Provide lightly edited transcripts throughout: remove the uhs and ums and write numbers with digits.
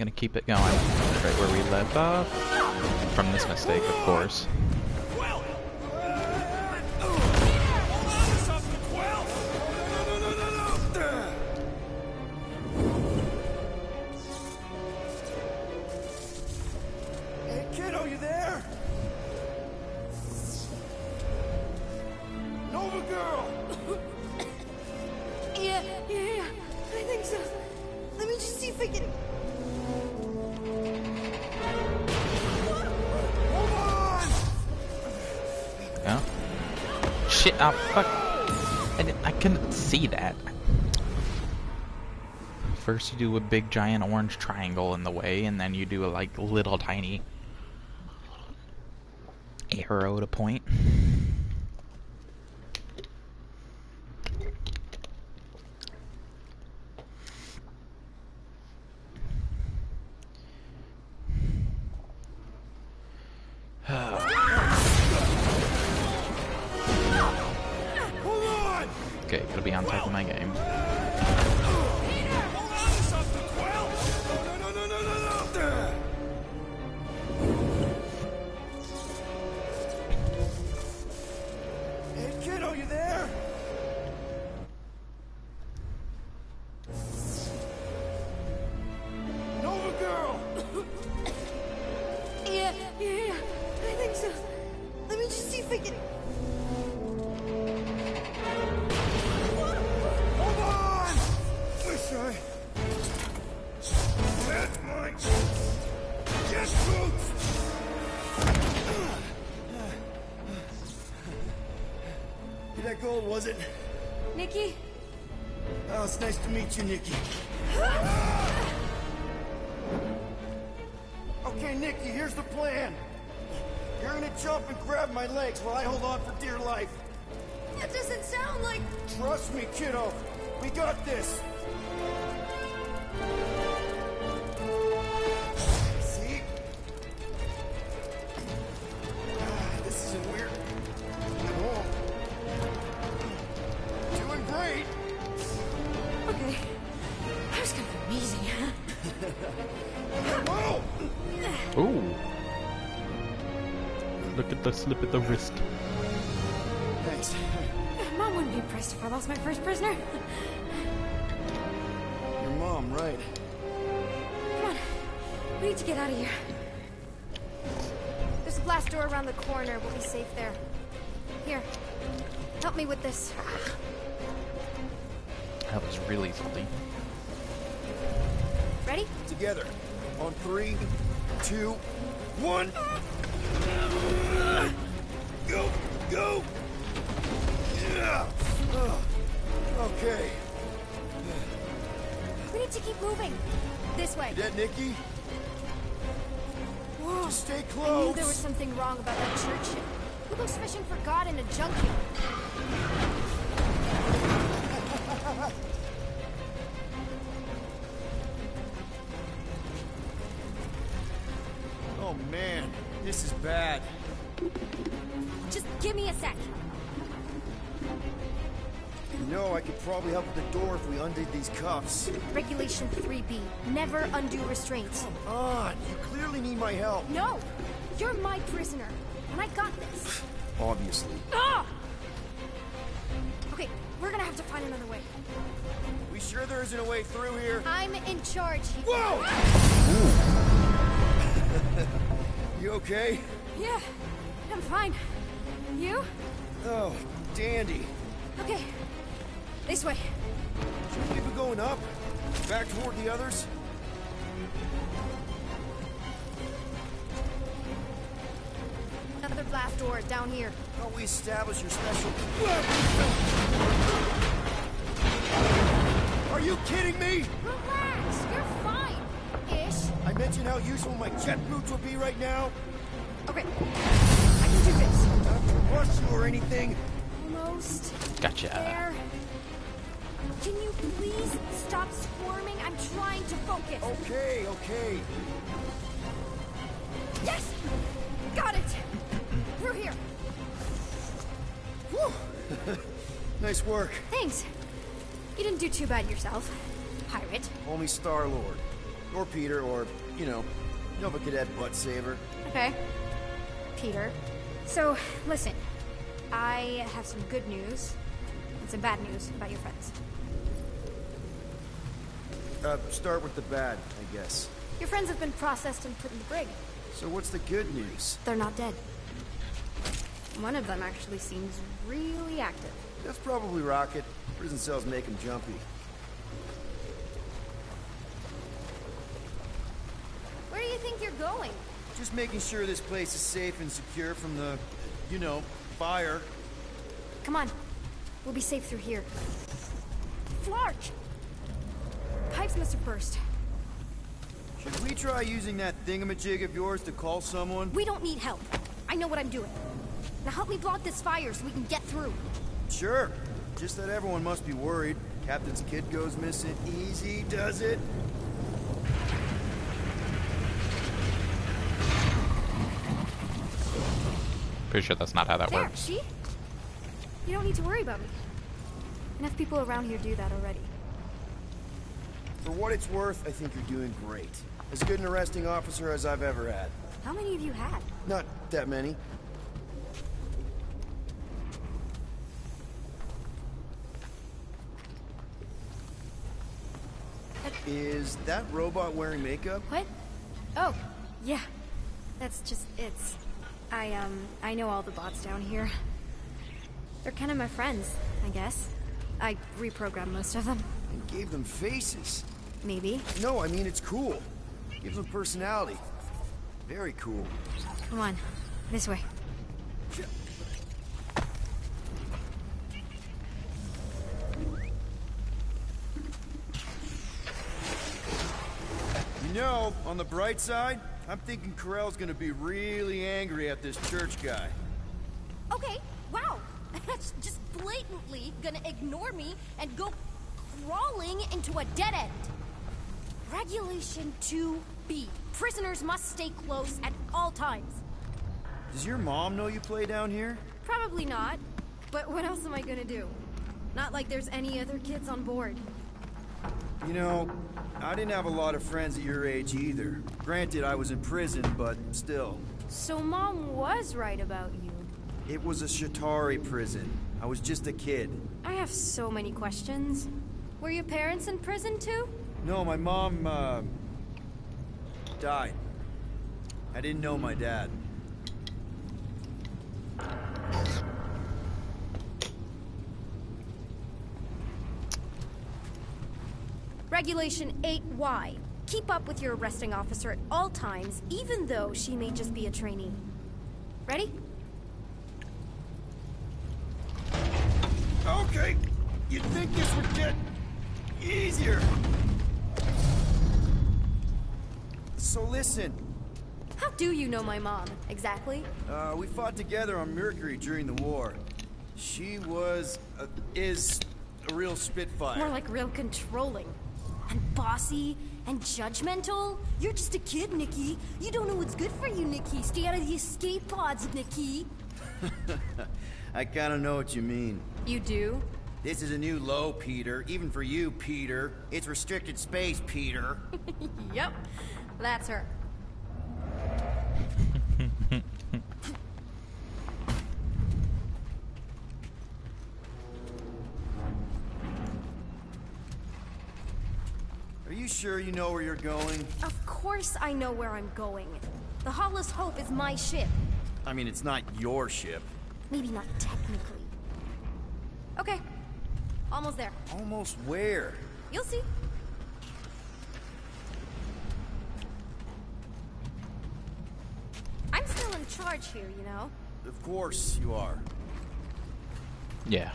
gonna keep it going right where we left off. From this mistake, of course. Hey, kiddo, you there? Nova girl! Yeah, I think so. Let me just see if I can... Hold on! Yeah. Shit! Oh fuck! I couldn't see that. First you do a big giant orange triangle in the way, and then you do a like little tiny arrow to point. Okay, gotta be on top of my game. Hey, kiddo, you there? Nova girl! Yeah, I think so. Let me just see if I can... Hold on! Wish I had my jet boots! Hey, that gold, was it? Nikki? Oh, it's nice to meet you, Nikki. Okay, Nikki, here's the plan. You're gonna jump and grab my legs while I hold on for dear life. That doesn't sound like... Trust me, kiddo. We got this. See? This isn't weird. No. Doing great. Okay. That was kind of amazing, huh? Whoa! Ooh! Look at the slip of the wrist. Thanks. Mom wouldn't be impressed if I lost my first prisoner. Your mom, right? Come on. We need to get out of here. There's a blast door around the corner. We'll be safe there. Here. Help me with this. That was really salty. Ready? Together. On 3, 2, 1. Go! Go! Yeah. Okay. We need to keep moving. This way. You dead, Nikki? Whoa. Just stay I close. knew there was something wrong about that church. Who goes fishing for God in a junkyard? Oh man, this is bad. Just give me a sec. You know, I could probably help with the door if we undid these cuffs. Regulation 3B. Never undo restraints. Come on, you clearly need my help. No! You're my prisoner, and I got this. Obviously. Ah! Okay, we're gonna have to find another way. We sure there isn't a way through here? I'm in charge. Whoa! You okay? Yeah, I'm fine. You? Oh, dandy. Okay. This way. Should we be going up? Back toward the others? Another blast door down here. Thought we established your special... Are you kidding me? Relax, you're fine. Ish. I mentioned how useful my jet boots would be right now. Okay, I can do this. Not to rush you or anything. Almost. Gotcha. There. Can you please stop squirming? I'm trying to focus. Okay, okay. Yes! Got it! Through here. Whew. Nice work. Thanks. You didn't do too bad yourself, pirate. Call me Star-Lord. Or Peter, or, you know, Nova Cadet Butt Saver. Okay. Peter. So, listen. I have some good news and some bad news about your friends. Start with the bad, I guess. Your friends have been processed and put in the brig. So what's the good news? They're not dead. One of them actually seems really active. That's probably Rocket. Prison cells make him jumpy. Where do you think you're going? Just making sure this place is safe and secure from the, you know, fire. Come on. We'll be safe through here. Flark! Pipes must have burst. Should we try using that thingamajig of yours to call someone? We don't need help. I know what I'm doing. Now help me block this fire so we can get through. Sure. Just that everyone must be worried. Captain's kid goes missing. Easy does it. Pretty sure that's not how that There, works. see? You don't need to worry about me. Enough people around here do that already. For what it's worth, I think you're doing great. As good an arresting officer as I've ever had. How many of you had? Not that many. Is that robot wearing makeup? What? Oh, yeah. That's just, it's... I know all the bots down here. They're kind of my friends, I guess. I reprogrammed most of them. And gave them faces. Maybe. No, I mean, it's cool. Gives them personality. Very cool. Come on, this way. You know, on the bright side, I'm thinking Corell's gonna be really angry at this church guy. Okay, wow. That's just blatantly gonna ignore me and go crawling into a dead end. Regulation 2B. Prisoners must stay close at all times. Does your mom know you play down here? Probably not. But what else am I gonna do? Not like there's any other kids on board. You know, I didn't have a lot of friends at your age either. Granted, I was in prison, but still. So Mom was right about you. It was a Shatari prison. I was just a kid. I have so many questions. Were your parents in prison too? No, my mom, died. I didn't know my dad. Regulation 8Y. Keep up with your arresting officer at all times, even though she may just be a trainee. Ready? Okay, you'd think this would get easier. So listen, How do you know my mom, exactly? we fought together on Mercury during the war. She was, is a real spitfire. More like real controlling. And bossy and judgmental. You're just a kid, Nikki. You don't know what's good for you, Nikki. Stay out of the escape pods, Nikki. I kinda know what you mean. You do? This is a new low, Peter. Even for you, Peter. It's restricted space, Peter. Yep. That's her. Are you sure you know where you're going? Of course I know where I'm going. The Hollis Hope is my ship. I mean, it's not your ship. Maybe not technically. Okay. Almost there. Almost where? You'll see. I'm still in charge here, you know? Of course you are. Yeah,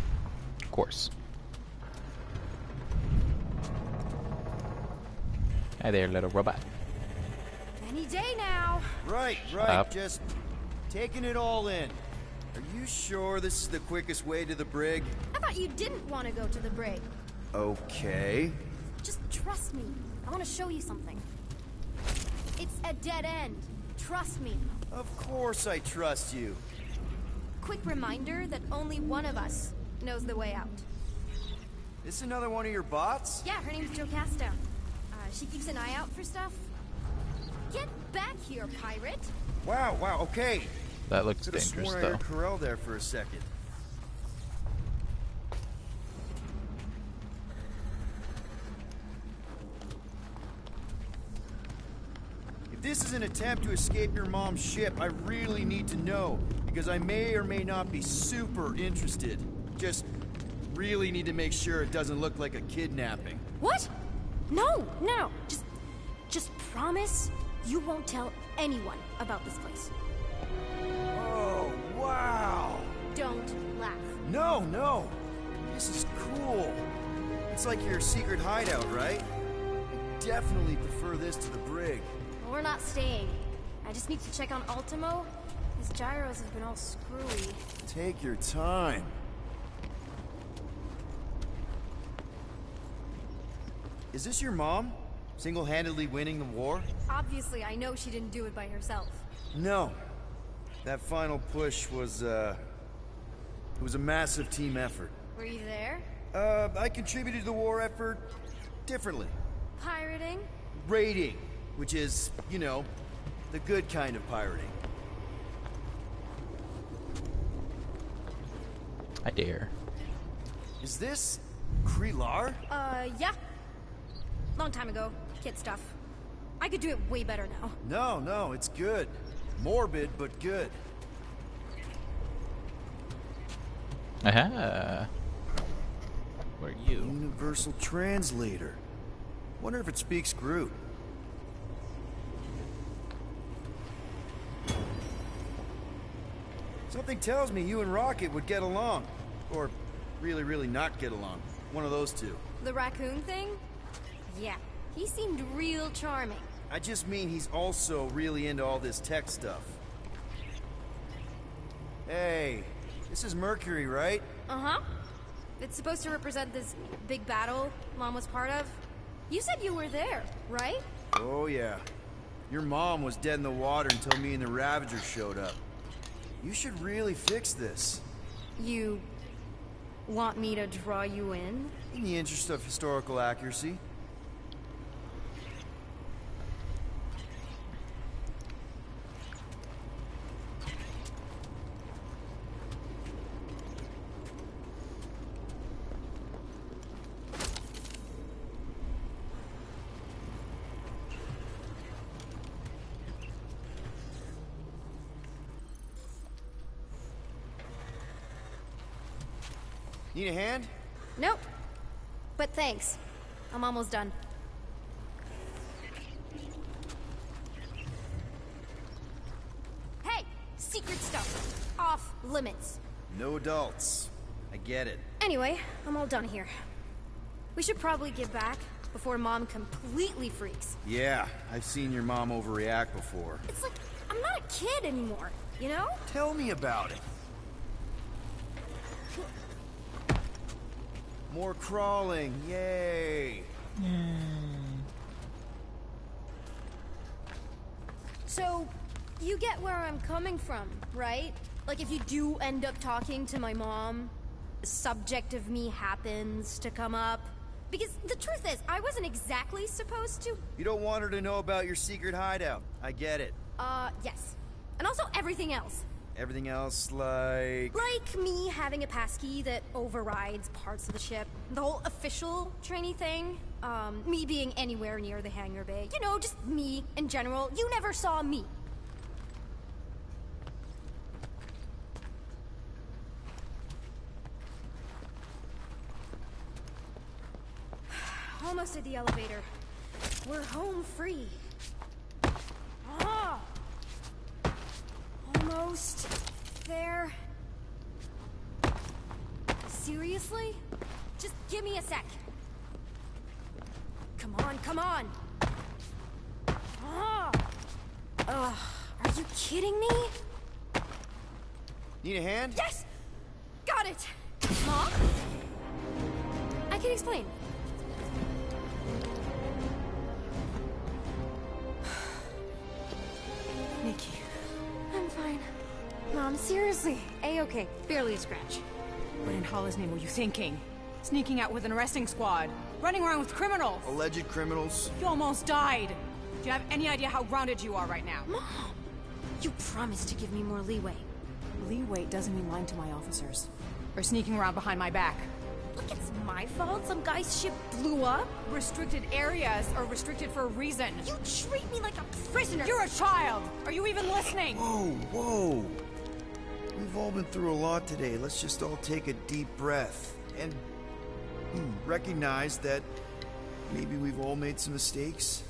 of course. Hi there, little robot. Any day now. Right, up. just taking it all in. Are you sure this is the quickest way to the brig? I thought you didn't want to go to the brig. Okay. Just trust me. I want to show you something. It's a dead end. Trust me. Of course I trust you. Quick reminder that only one of us knows the way out. This another one of your bots? Yeah, her name's Joe Castown. She keeps an eye out for stuff. Get back here, pirate! Wow, okay. That looks Could have dangerous, sworn I though. heard Corell there for a second. If this is an attempt to escape your mom's ship, I really need to know, because I may or may not be super interested. Just really need to make sure it doesn't look like a kidnapping. What? No. Just promise you won't tell anyone about this place. Oh, wow! Don't laugh. No. This is cool. It's like your secret hideout, right? I definitely prefer this to the brig. We're not staying. I just need to check on Ultimo. His gyros have been all screwy. Take your time. Is this your mom? Single-handedly winning the war? Obviously, I know she didn't do it by herself. No. That final push was, it was a massive team effort. Were you there? I contributed to the war effort differently. Pirating? Raiding, which is, you know, the good kind of pirating. I dare. Is this Krelar? Yeah. Long time ago. Kid stuff. I could do it way better now. No, it's good. Morbid, but good. Aha. What are you? Universal translator. Wonder if it speaks Groot. Something tells me you and Rocket would get along. Or really not get along. One of those two. The raccoon thing? Yeah. He seemed real charming. I just mean he's also really into all this tech stuff. Hey, this is Mercury, right? Uh-huh. It's supposed to represent this big battle Mom was part of. You said you were there, right? Oh yeah. Your mom was dead in the water until me and the Ravagers showed up. You should really fix this. You want me to draw you in? In the interest of historical accuracy. Need a hand? Nope. But thanks. I'm almost done. Hey! Secret stuff. Off limits. No adults. I get it. Anyway, I'm all done here. We should probably get back before Mom completely freaks. Yeah, I've seen your mom overreact before. It's like, I'm not a kid anymore, you know? Tell me about it. More crawling, yay! So, you get where I'm coming from, right? Like if you do end up talking to my mom, the subject of me happens to come up. Because the truth is, I wasn't exactly supposed to. You don't want her to know about your secret hideout. I get it. Yes. And also everything else. Everything else, like... Like me having a passkey that overrides parts of the ship. The whole official trainee thing. Me being anywhere near the hangar bay. You know, just me in general. You never saw me. Almost at the elevator. We're home free. Ah! Almost there. Seriously? Just give me a sec. Come on, come on. Ah! Ugh, are you kidding me? Need a hand? Yes! Got it! Mom? I can explain. Nikki. I'm fine. Mom, seriously. A-okay. Barely a scratch. What in Hala's name were you thinking? Sneaking out with an arresting squad? running around with criminals. Alleged criminals. You almost died. Do you have any idea how grounded you are right now? Mom! You promised to give me more leeway. Leeway doesn't mean lying to my officers. Or sneaking around behind my back. Look, it's my fault some guy's ship blew up. Restricted areas are restricted for a reason. You treat me like a prisoner. You're a child! Are you even listening? Whoa, whoa. We've all been through a lot today. Let's just all take a deep breath and recognize that maybe we've all made some mistakes.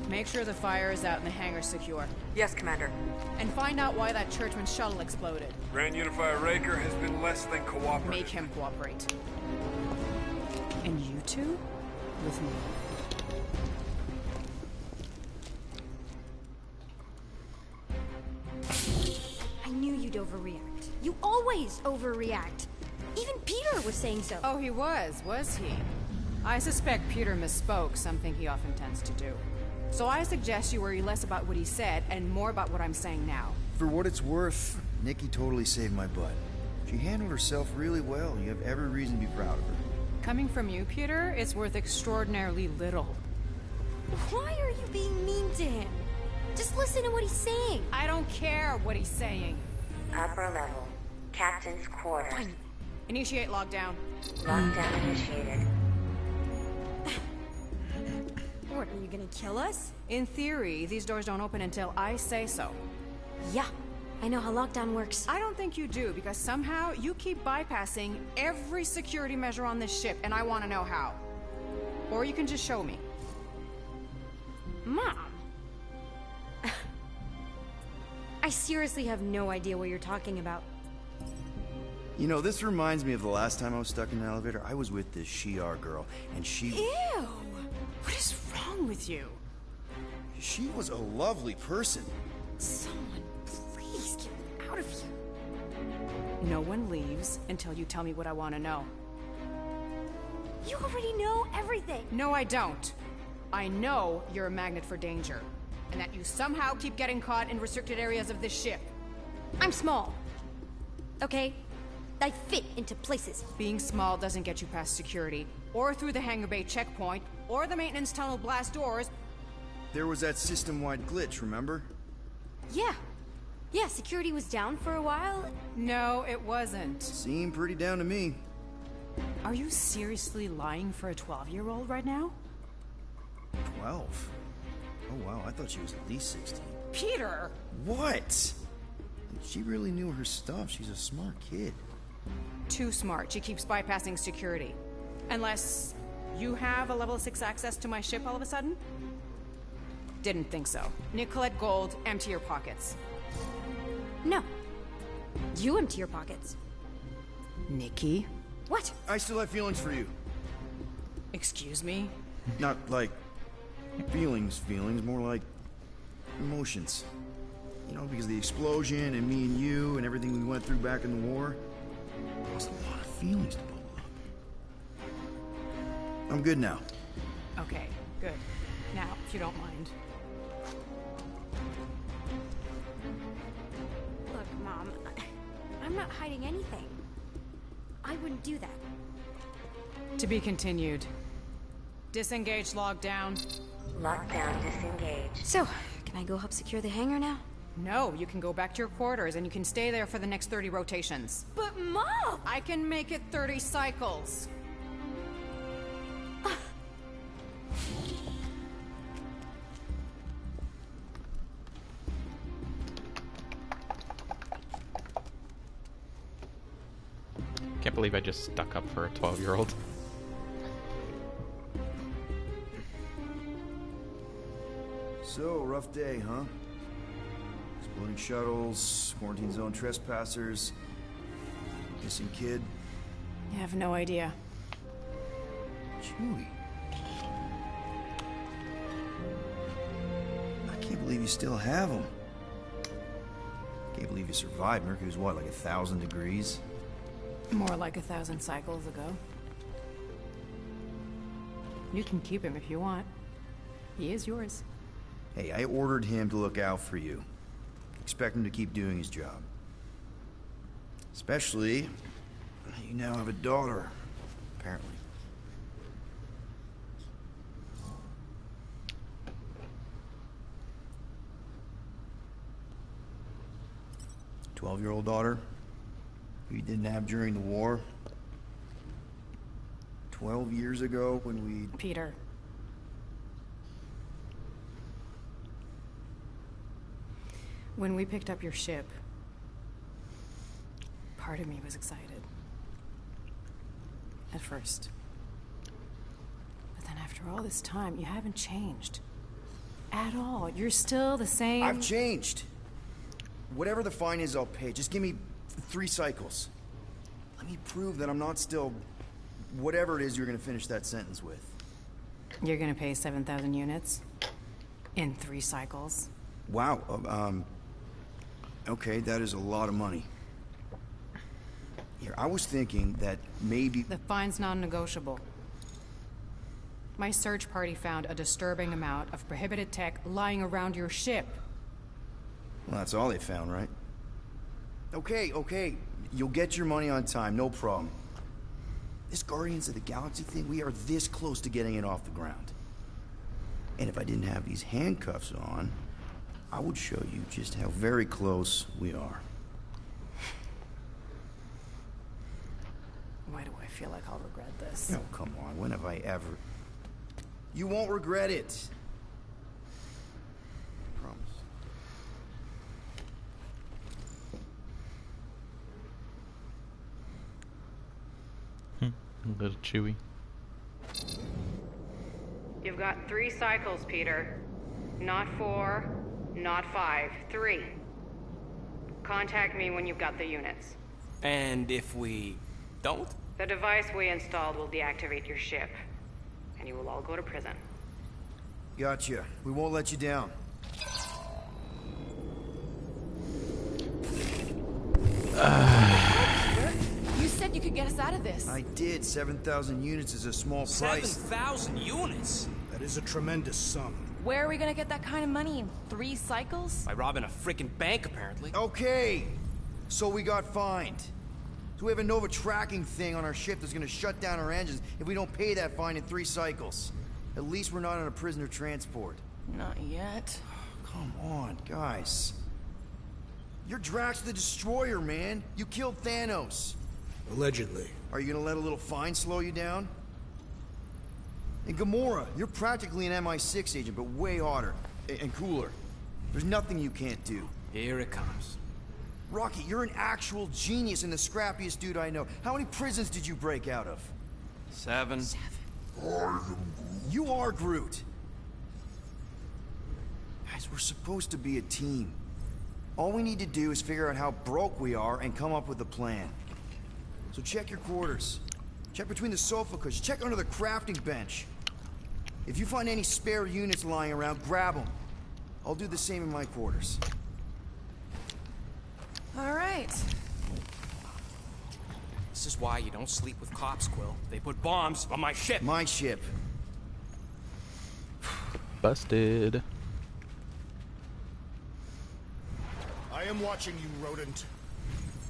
Make sure the fire is out and the hangar's secure. Yes, Commander. And find out why that churchman's shuttle exploded. Grand Unifier Raker has been less than cooperative. Make him cooperate. And you two? With me. I knew you'd overreact. You always overreact. Even Peter was saying so. Oh, he was he? I suspect Peter misspoke, something he often tends to do. So I suggest you worry less about what he said and more about what I'm saying now. For what it's worth, Nikki totally saved my butt. She handled herself really well. You have every reason to be proud of her. Coming from you, Peter, it's worth extraordinarily little. Why are you being mean to him? Just listen to what he's saying. I don't care what he's saying. Upper level. Captain's quarters. Fine. Initiate lockdown. Lockdown initiated. What, are you gonna kill us? In theory, these doors don't open until I say so. Yeah, I know how lockdown works. I don't think you do, because somehow you keep bypassing every security measure on this ship, and I want to know how. Or you can just show me. Mom! I seriously have no idea what you're talking about. You know, this reminds me of the last time I was stuck in an elevator. I was with this Shi'ar girl, and she What is wrong with you? was a lovely person. Someone, please get me out of here. No one leaves until you tell me what I want to know. You already know everything. No, I don't. I know you're a magnet for danger, and that you somehow keep getting caught in restricted areas of this ship. I'm small. Okay? I fit into places. Being small doesn't get you past security, or through the hangar bay checkpoint, or the maintenance tunnel blast doors. There was that system-wide glitch, remember? Yeah. Yeah, security was down for a while. No, it wasn't. Seemed pretty down to me. Are you seriously lying for a 12-year-old right now? 12? Oh wow, I thought she was at least 16. Peter! What? She really knew her stuff. She's a smart kid. Too smart. She keeps bypassing security. Unless you have a level 6 access to my ship all of a sudden? Didn't think so. Nicolette Gold, empty your pockets. No. You empty your pockets. Nikki? What? I still have feelings for you. Excuse me? Not like feelings, more like emotions. You know, because of the explosion and me and you and everything we went through back in the war. Caused a lot of feelings to bubble up. I'm good now. Okay, good. Now, if you don't mind. Look, Mom, I'm not hiding anything. I wouldn't do that. To be continued. Disengage lockdown. Lockdown disengaged. So, can I go help secure the hangar now? No, you can go back to your quarters and you can stay there for the next 30 rotations. But Mom! I can make it 30 cycles. Can't believe I just stuck up for a 12-year-old. So, rough day, huh? Exploding shuttles, quarantine zone trespassers, missing kid. I have no idea. Chewie. I can't believe you still have them. Can't believe you survived. Mercury was what, like 1,000 degrees? More like 1,000 cycles ago. You can keep him if you want. He is yours. Hey, I ordered him to look out for you. Expect him to keep doing his job. Especially, you now have a daughter. apparently. "12-year-old daughter who you didn't have during the war. 12 years ago when we..." Peter. When we picked up your ship, part of me was excited. At first. But then after all this time, you haven't changed. At all. You're still the same... I've changed. Whatever the fine is, I'll pay. Just give me 3 cycles. Let me prove that I'm not still... whatever it is you're gonna finish that sentence with. You're gonna pay 7,000 units? In 3 cycles? Wow, okay, that is a lot of money. Here, I was thinking that maybe... The fine's non-negotiable. My search party found a disturbing amount of prohibited tech lying around your ship. Well, that's all they found, right? Okay. You'll get your money on time, no problem. This Guardians of the Galaxy thing, we are this close to getting it off the ground. And if I didn't have these handcuffs on, I would show you just how very close we are. Why do I feel like I'll regret this? Oh, come on, when have I ever... You won't regret it. I promise. A little chewy. You've got 3 cycles, Peter. Not 4, not 5, 3. Contact me when you've got the units. And if we don't? The device we installed will deactivate your ship, and you will all go to prison. Gotcha. We won't let you down. You said you could get us out of this. I did. 7,000 units is a small price. 7,000 units? That is a tremendous sum. Where are we gonna get that kind of money in 3 cycles? By robbing a frickin' bank, apparently. Okay. So we got fined. So we have a Nova tracking thing on our ship that's gonna shut down our engines if we don't pay that fine in 3 cycles. At least we're not on a prisoner transport. Not yet. Come on, guys. You're Drax the Destroyer, man. You killed Thanos. Allegedly. Are you gonna let a little fine slow you down? And Gamora, you're practically an MI6 agent, but way hotter. And cooler. There's nothing you can't do. Here it comes. Rocky, you're an actual genius and the scrappiest dude I know. How many prisons did you break out of? 7. You are Groot. Guys, we're supposed to be a team. All we need to do is figure out how broke we are and come up with a plan. So check your quarters. Check between the sofa cushions. Check under the crafting bench. If you find any spare units lying around, grab them. I'll do the same in my quarters. All right. This is why you don't sleep with cops, Quill. They put bombs on my ship. My ship. Busted. I am watching you, rodent.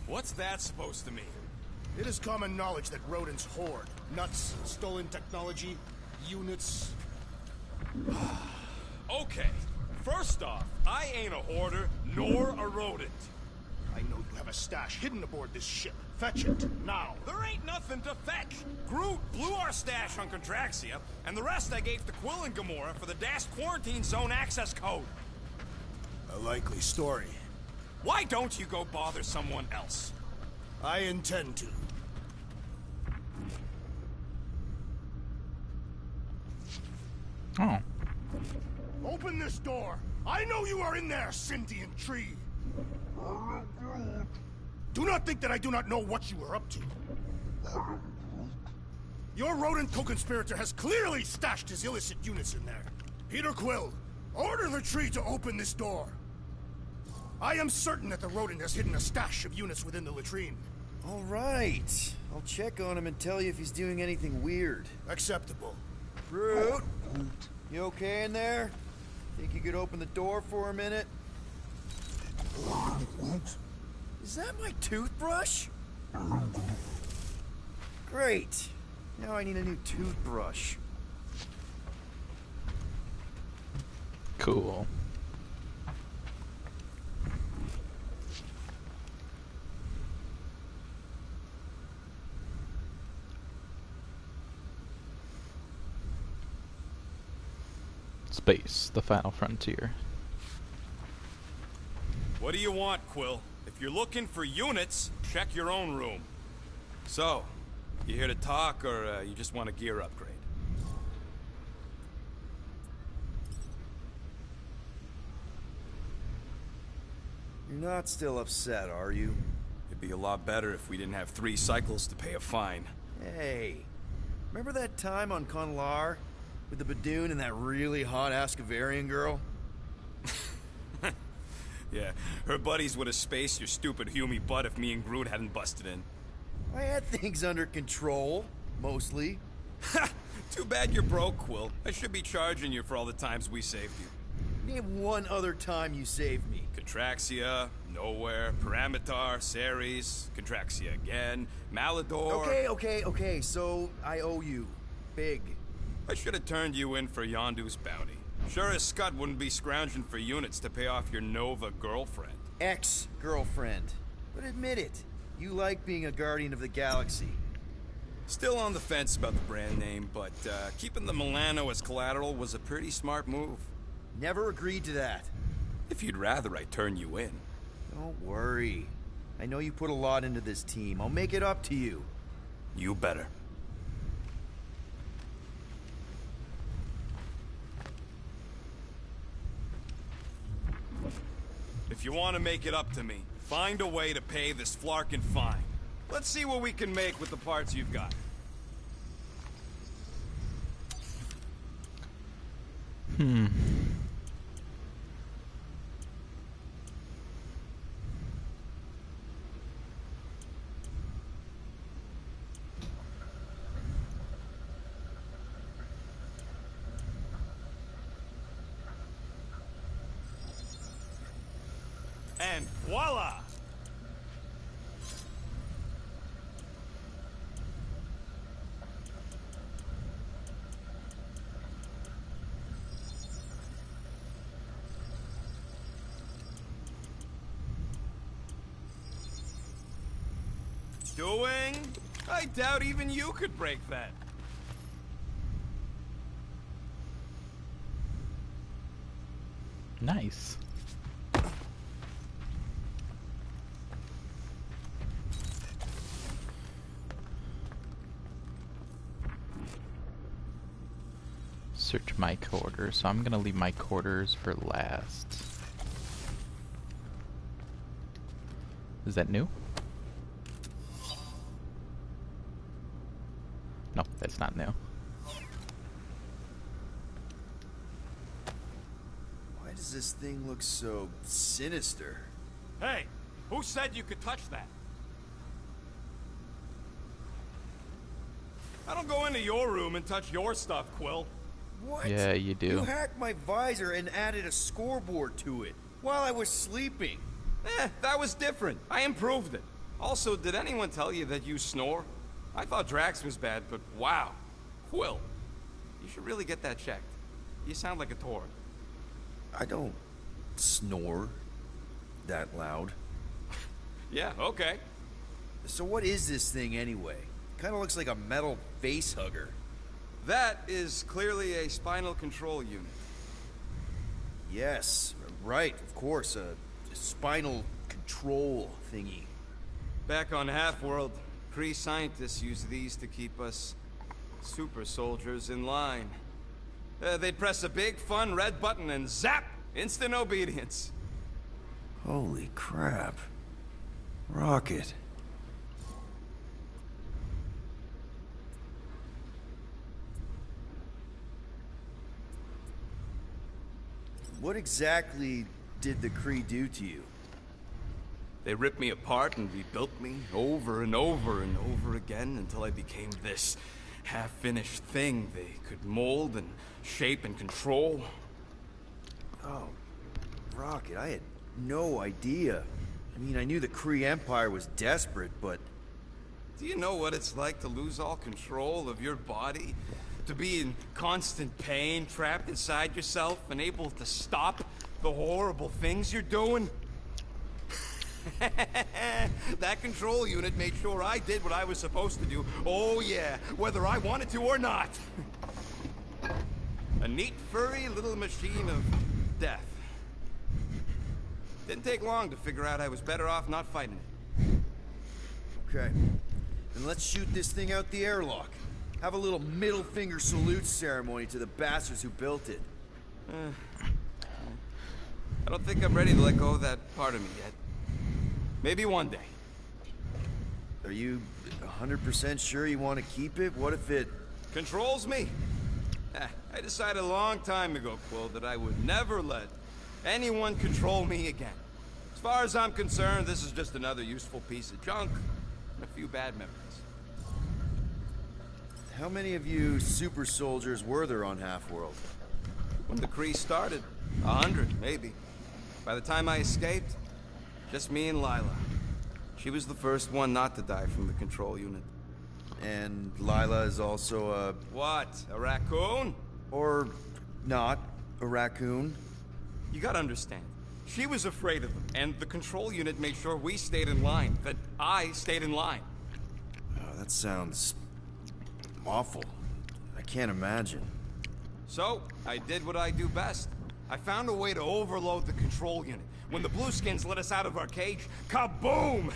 What's that supposed to mean? It is common knowledge that rodents hoard nuts, stolen technology, units. Okay, first off, I ain't a hoarder nor a rodent. I know you have a stash hidden aboard this ship. Fetch it, now. There ain't nothing to fetch. Groot blew our stash on Contraxia, and the rest I gave to Quill and Gamora for the DAS quarantine zone access code. A likely story. Why don't you go bother someone else? I intend to. Oh. Open this door! I know you are in there, sentient tree! Do not think that I do not know what you are up to. Your rodent co-conspirator has clearly stashed his illicit units in there. Peter Quill, order the tree to open this door. I am certain that the rodent has hidden a stash of units within the latrine. All right. I'll check on him and tell you if he's doing anything weird. Acceptable. Groot, you okay in there? Think you could open the door for a minute? Is that my toothbrush? Great. Now I need a new toothbrush. Cool. Space, the final frontier. What do you want, Quill? If you're looking for units, check your own room. So, you here to talk, or you just want a gear upgrade? You're not still upset, are you? It'd be a lot better if we didn't have 3 cycles to pay a fine. Hey, remember that time on Conlar? With the Badoon and that really hot Ascavarian girl? Yeah, her buddies would have spaced your stupid Humy butt if me and Groot hadn't busted in. I had things under control, mostly. Ha! Too bad you're broke, Quill. I should be charging you for all the times we saved you. Name one other time you saved me. Contraxia, Nowhere, Paramitar, Ceres, Contraxia again, Malador... Okay, so I owe you. Big. I should have turned you in for Yondu's bounty. Sure as Scott wouldn't be scrounging for units to pay off your Nova girlfriend. Ex-girlfriend. But admit it, you like being a Guardian of the Galaxy. Still on the fence about the brand name, but keeping the Milano as collateral was a pretty smart move. Never agreed to that. If you'd rather I turn you in. Don't worry. I know you put a lot into this team. I'll make it up to you. You better. If you want to make it up to me, find a way to pay this Flarkin fine. Let's see what we can make with the parts you've got. And voila! Doing? I doubt even you could break that. Nice. Search my quarters, so I'm gonna leave my quarters for last. Is that new? No, that's not new. Why does this thing look so sinister? Hey, who said you could touch that? I don't go into your room and touch your stuff, Quill. What? Yeah, you do. You hacked my visor and added a scoreboard to it while I was sleeping. That was different. I improved it. Also, did anyone tell you that you snore? I thought Drax was bad, but wow. Quill, you should really get that checked. You sound like a Tauren. I don't snore that loud. Yeah, okay. So what is this thing anyway? Kind of looks like a metal face hugger. That is clearly a spinal control unit. Yes, right, of course, a spinal control thingy. Back on Half-World, Kree scientists use these to keep us super soldiers in line. They'd press a big, fun red button and zap! Instant obedience. Holy crap. Rocket. What exactly did the Kree do to you? They ripped me apart and rebuilt me over and over and over again until I became this half-finished thing they could mold and shape and control. Oh, Rocket, I had no idea. I mean, I knew the Kree Empire was desperate, but Do you know what it's like to lose all control of your body? To be in constant pain, trapped inside yourself, unable to stop the horrible things you're doing? That control unit made sure I did what I was supposed to do. Oh yeah, whether I wanted to or not. A neat, furry little machine of death. Didn't take long to figure out I was better off not fighting it. Okay. Then let's shoot this thing out the airlock. Have a little middle finger salute ceremony to the bastards who built it. I don't think I'm ready to let go of that part of me yet. Maybe one day. Are you 100% sure you want to keep it? What if it... Controls me? I decided a long time ago, Quill, that I would never let anyone control me again. As far as I'm concerned, this is just another useful piece of junk and a few bad memories. How many of you super soldiers were there on Half-World? When the Kree started, 100, maybe. By the time I escaped, just me and Lila. She was the first one not to die from the control unit. And Lila is also a... What? A raccoon? Or not a raccoon? You gotta understand. She was afraid of them, and the control unit made sure we stayed in line. That I stayed in line. Oh, that sounds... awful. I can't imagine. So, I did what I do best. I found a way to overload the control unit. When the Blueskins let us out of our cage, kaboom!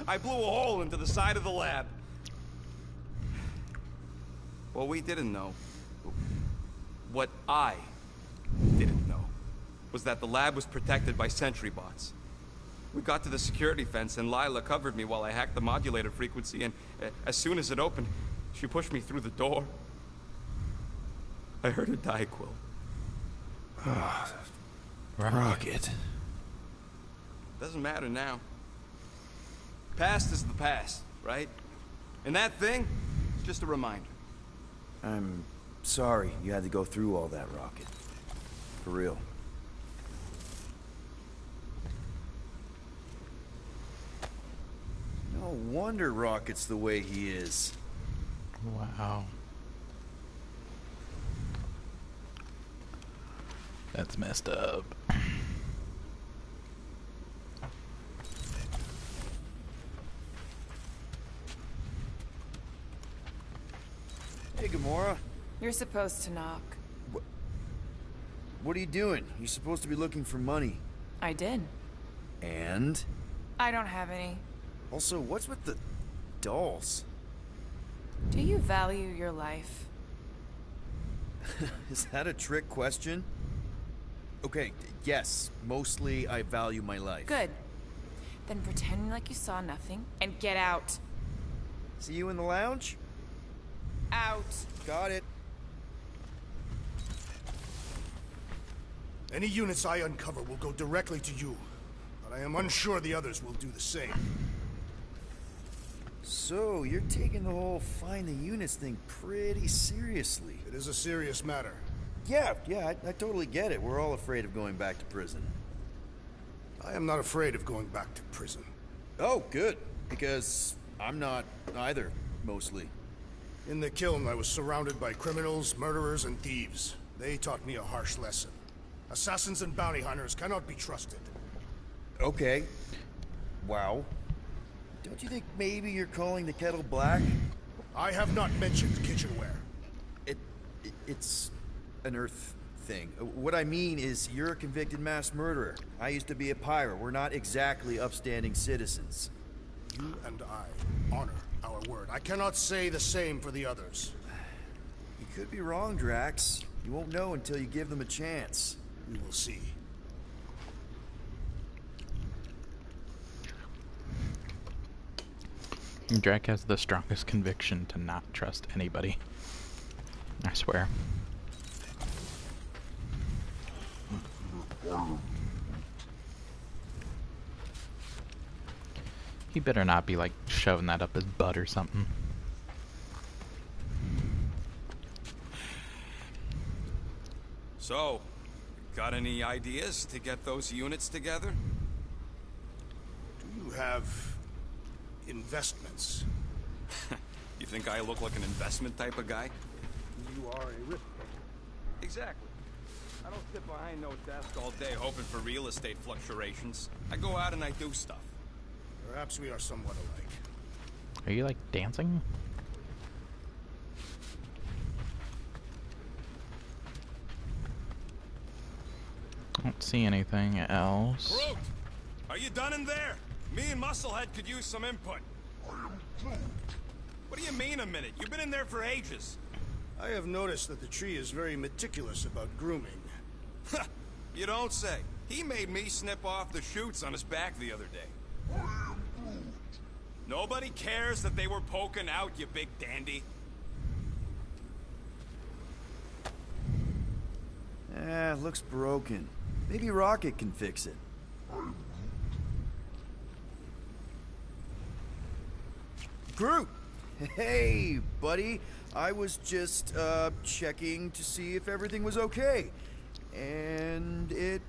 I blew a hole into the side of the lab. What we didn't know, what I didn't know, was that the lab was protected by sentry bots. We got to the security fence and Lila covered me while I hacked the modulator frequency, and as soon as it opened, she pushed me through the door. I heard her die, Quill. Rocket. Doesn't matter now. Past is the past, right? And that thing, it's just a reminder. I'm sorry you had to go through all that, Rocket. For real. No wonder Rocket's the way he is. Wow. That's messed up. Hey, Gamora. You're supposed to knock. What are you doing? You're supposed to be looking for money. I did. And? I don't have any. Also, what's with the dolls? Do you value your life? Is that a trick question? Okay, yes. Mostly I value my life. Good. Then pretend like you saw nothing and get out. See you in the lounge? Out. Got it. Any units I uncover will go directly to you, but I am unsure the others will do the same. So, you're taking the whole find the units thing pretty seriously. It is a serious matter. Yeah, I totally get it. We're all afraid of going back to prison. I am not afraid of going back to prison. Oh, good. Because I'm not either, mostly. In the kiln, I was surrounded by criminals, murderers, and thieves. They taught me a harsh lesson. Assassins and bounty hunters cannot be trusted. Okay. Wow. Don't you think maybe you're calling the kettle black? I have not mentioned kitchenware. It's an Earth thing. What I mean is you're a convicted mass murderer. I used to be a pirate. We're not exactly upstanding citizens. You and I honor our word. I cannot say the same for the others. You could be wrong, Drax. You won't know until you give them a chance. We will see. Drax has the strongest conviction to not trust anybody. I swear. He better not be like shoving that up his butt or something. So, got any ideas to get those units together? Do you have investments? You think I look like an investment type of guy? You are a risk taker. Exactly. I don't sit behind no desk all day hoping for real estate fluctuations. I go out and I do stuff. Perhaps we are somewhat alike. Are you like dancing? Don't see anything else. Groot! Are you done in there? Me and Musclehead could use some input. What do you mean a minute? You've been in there for ages. I have noticed that the tree is very meticulous about grooming. You don't say. He made me snip off the shoots on his back the other day. Nobody cares that they were poking out, you big dandy. Looks broken. Maybe Rocket can fix it. Groot! Hey, buddy. I was just, checking to see if everything was okay. And it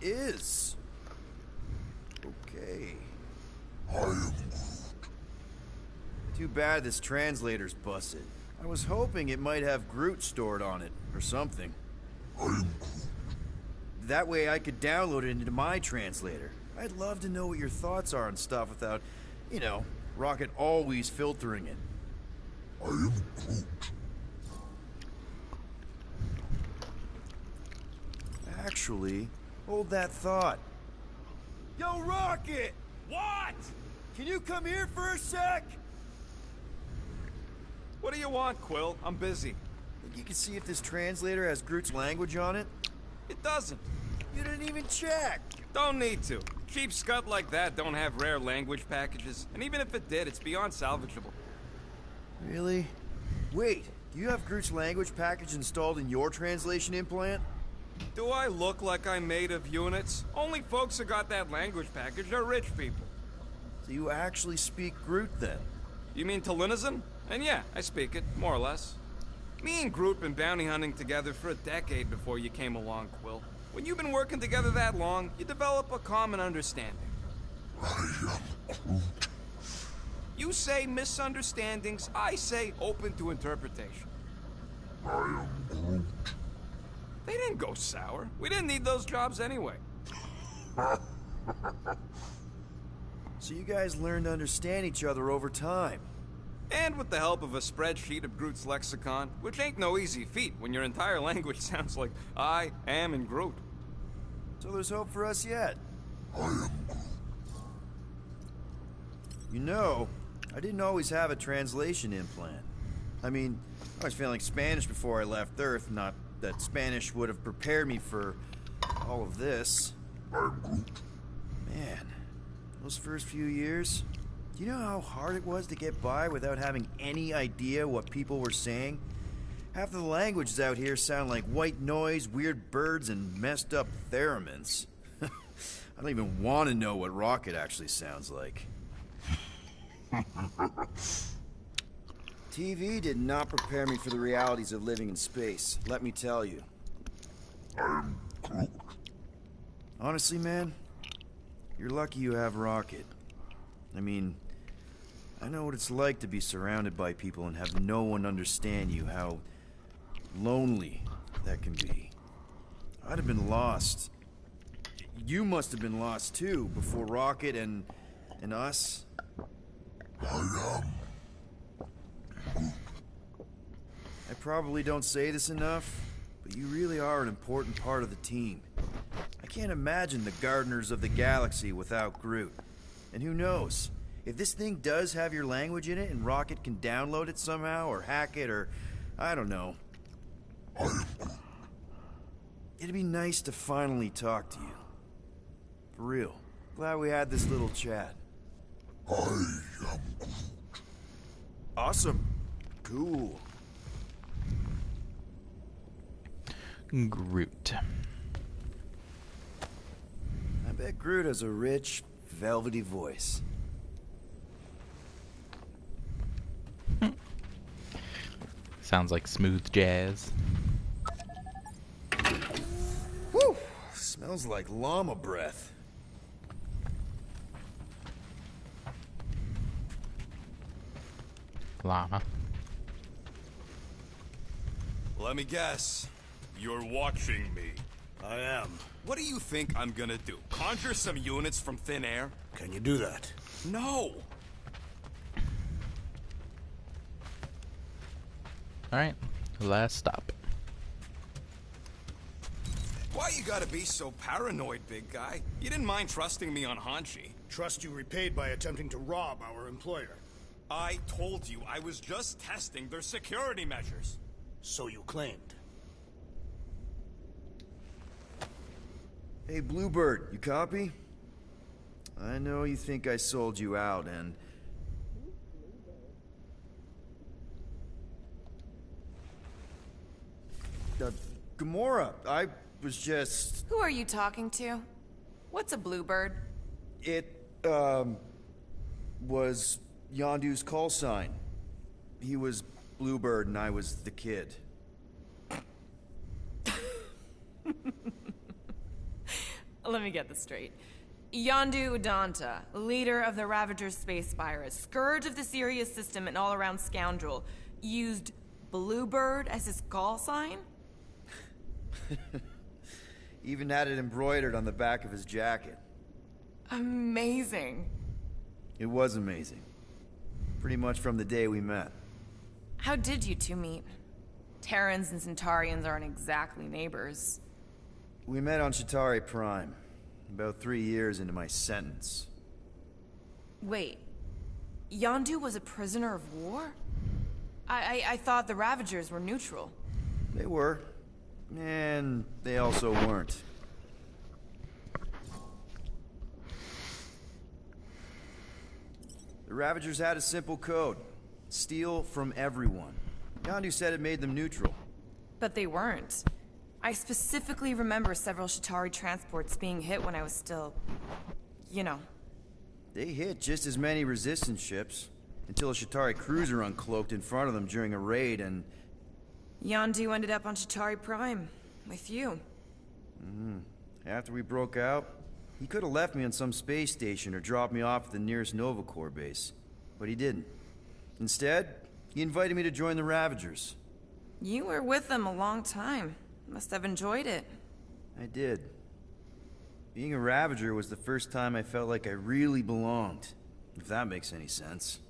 is. Okay. Too bad this translator's busted. I was hoping it might have Groot stored on it, or something. That way I could download it into my translator. I'd love to know what your thoughts are on stuff without, you know, Rocket always filtering it. Actually, hold that thought. Yo, Rocket! What? Can you come here for a sec? What do you want, Quill? I'm busy. Think you can see if this translator has Groot's language on it? It doesn't. You didn't even check! Don't need to. Cheap scut like that don't have rare language packages, and even if it did, it's beyond salvageable. Really? Wait, do you have Groot's language package installed in your translation implant? Do I look like I'm made of units? Only folks who got that language package are rich people. So you actually speak Groot then? You mean Talinisan? And yeah, I speak it, more or less. Me and Groot been bounty hunting together for a decade before you came along, Quill. When you've been working together that long, you develop a common understanding. You say misunderstandings, I say open to interpretation. They didn't go sour. We didn't need those jobs anyway. So you guys learned to understand each other over time. And with the help of a spreadsheet of Groot's lexicon, which ain't no easy feat when your entire language sounds like I am in Groot. So there's hope for us yet. You know, I didn't always have a translation implant. I mean, I was feeling Spanish before I left Earth, not that Spanish would have prepared me for all of this. Man, those first few years, do you know how hard it was to get by without having any idea what people were saying? Half of the languages out here sound like white noise, weird birds, and messed up theremins. I don't even want to know what Rocket actually sounds like. TV did not prepare me for the realities of living in space, let me tell you. Honestly, man, you're lucky you have Rocket. I mean, I know what it's like to be surrounded by people and have no one understand you, how lonely that can be. I'd have been lost. You must have been lost too, before Rocket and us. I probably don't say this enough, but you really are an important part of the team. I can't imagine the Gardeners of the Galaxy without Groot. And who knows, if this thing does have your language in it and Rocket can download it somehow, or hack it, or I don't know. It'd be nice to finally talk to you. For real. Glad we had this little chat. Awesome. Cool. Groot. I bet Groot has a rich, velvety voice. Sounds like smooth jazz. Whew! Smells like llama breath. llama. Let me guess. You're watching me. I am. What do you think I'm gonna do? Conjure some units from thin air? Can you do that? No! Alright, last stop. Why you gotta be so paranoid, big guy? You didn't mind trusting me on Hanshi. Trust you repaid by attempting to rob our employer. I told you I was just testing their security measures. So you claimed. Hey, Bluebird, you copy? I know you think I sold you out, and... Gamora, I was just... Who are you talking to? What's a bluebird? It, was Yondu's call sign. He was Bluebird and I was the kid. Let me get this straight. Yondu Udanta, leader of the Ravager's space virus, scourge of the Sirius system and all-around scoundrel, used Bluebird as his call sign? Even had it embroidered on the back of his jacket. Amazing. It was amazing. Pretty much from the day we met. How did you two meet? Terrans and Centaurians aren't exactly neighbors. We met on Chitauri Prime, about 3 years into my sentence. Wait, Yondu was a prisoner of war? I thought the Ravagers were neutral. They were, and they also weren't. The Ravagers had a simple code. Steal from everyone. Yondu said it made them neutral. But they weren't. I specifically remember several Chitauri transports being hit when I was still... you know. They hit just as many resistance ships, until a Chitauri cruiser uncloaked in front of them during a raid and... Yondu ended up on Chitauri Prime, with you. After we broke out, he could have left me on some space station or dropped me off at the nearest Nova Corps base. But he didn't. Instead, he invited me to join the Ravagers. You were with them a long time. Must have enjoyed it. I did. Being a Ravager was the first time I felt like I really belonged, if that makes any sense.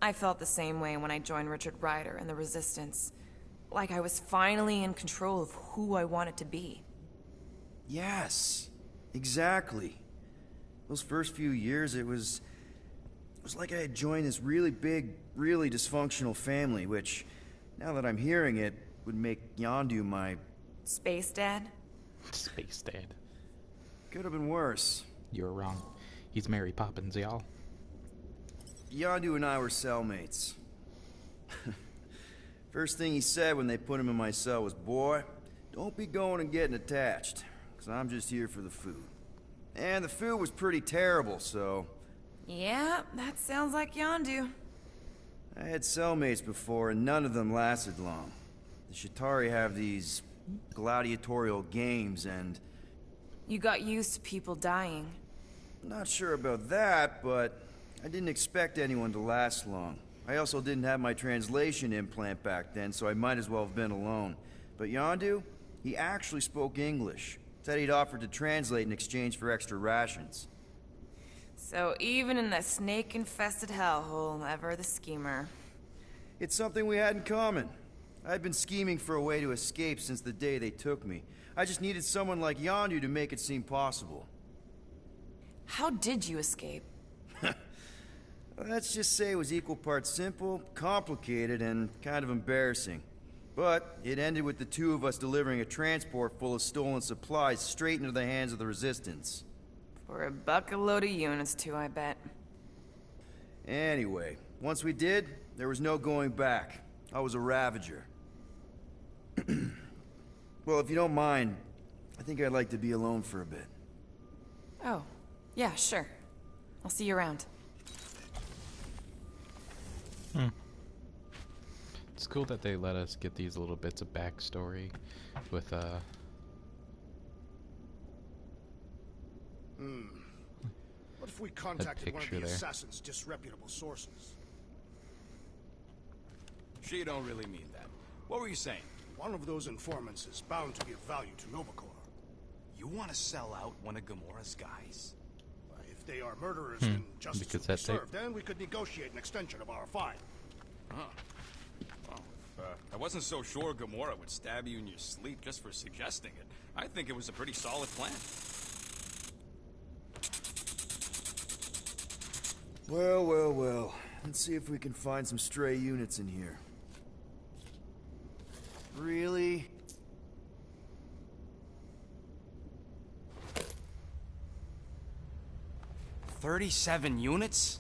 I felt the same way when I joined Richard Ryder and the Resistance. Like I was finally in control of who I wanted to be. Yes, exactly. Those first few years, it was like I had joined this really big, really dysfunctional family, which, now that I'm hearing it, would make Yondu my... Space Dad? Space Dad. Could have been worse. You were wrong. He's Mary Poppins, y'all. Yondu and I were cellmates. First thing he said when they put him in my cell was, "Boy, don't be going and getting attached, because I'm just here for the food." And the food was pretty terrible, so... Yeah, that sounds like Yondu. I had cellmates before, and none of them lasted long. The Chitauri have these gladiatorial games, and... You got used to people dying. Not sure about that, but I didn't expect anyone to last long. I also didn't have my translation implant back then, so I might as well have been alone. But Yondu, he actually spoke English. Said he'd offered to translate in exchange for extra rations. So even in that snake-infested hellhole, ever the schemer. It's something we had in common. I'd been scheming for a way to escape since the day they took me. I just needed someone like Yondu to make it seem possible. How did you escape? Let's just say it was equal parts simple, complicated, and kind of embarrassing. But it ended with the two of us delivering a transport full of stolen supplies straight into the hands of the Resistance. For a bucket-load of units, too, I bet. Anyway, once we did, there was no going back. I was a Ravager. Well, if you don't mind, I think I'd like to be alone for a bit. Oh, yeah, sure. I'll see you around. It's cool that they let us get these little bits of backstory with What if we contacted one of the picture there. assassin's disreputable sources? sure you don't really mean that. What were you saying? One of those informants is bound to be of value to Novacore. You want to sell out one of Gamora's guys? If they are murderers, then justice Because will be that's it. served, and we could negotiate an extension of our fine. Huh. Well, I wasn't so sure Gamora would stab you in your sleep just for suggesting it. I think it was a pretty solid plan. Well, well, well. Let's see if we can find some stray units in here. Really? $37 units?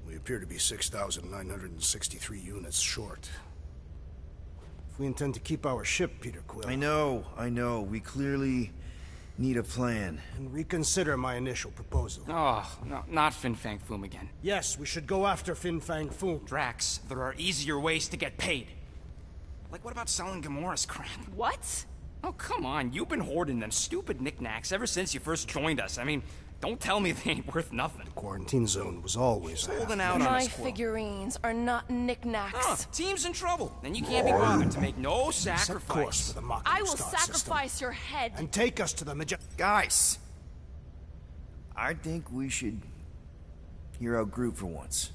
We appear to be 6,963 units short. If we intend to keep our ship, Peter Quill... I know. We clearly need a plan. And reconsider my initial proposal. Oh, no, not Fin Fang Foom again. Yes, we should go after Fin Fang Foom. Drax, there are easier ways to get paid. Like, what about selling Gamora's crap? What? Oh, come on. You've been hoarding them stupid knickknacks ever since you first joined us. I mean, don't tell me they ain't worth nothing. The quarantine zone was always Holding out on My us, Quill. figurines are not knickknacks. Team's in trouble. Then you can't be bothered to make no Set course sacrifice. for the Mach I will Star sacrifice system your head. and take us to the Guys! I think we should hear out Groot for once.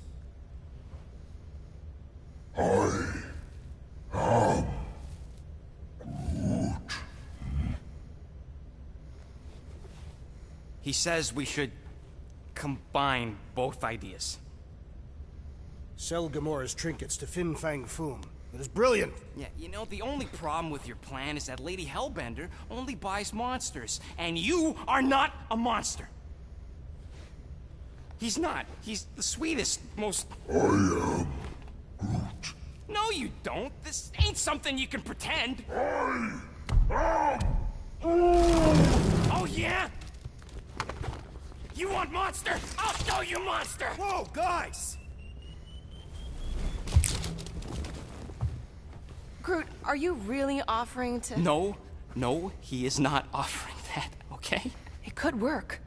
He says we should combine both ideas. Sell Gamora's trinkets to Fin Fang Foom. It is brilliant. Yeah, you know, the only problem with your plan is that Lady Hellbender only buys monsters, and you are not a monster. He's not. He's the sweetest, most... I am Groot. No, you don't. This ain't something you can pretend. Oh, yeah? You want monster? I'll show you monster! Whoa, guys! Groot, are you really offering to... No, he is not offering that, okay? It could work.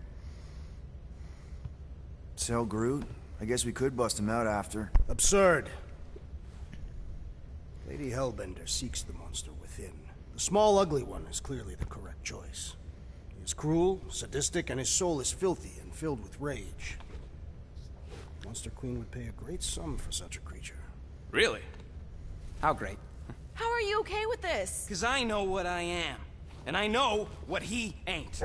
Sell Groot? I guess we could bust him out after. Absurd. Lady Hellbender seeks the monster within. The small, ugly one is clearly the correct choice. He is cruel, sadistic, and his soul is filthy and filled with rage. Monster Queen would pay a great sum for such a creature. Really? How great. How are you okay with this? Because I know what I am. And I know what he ain't.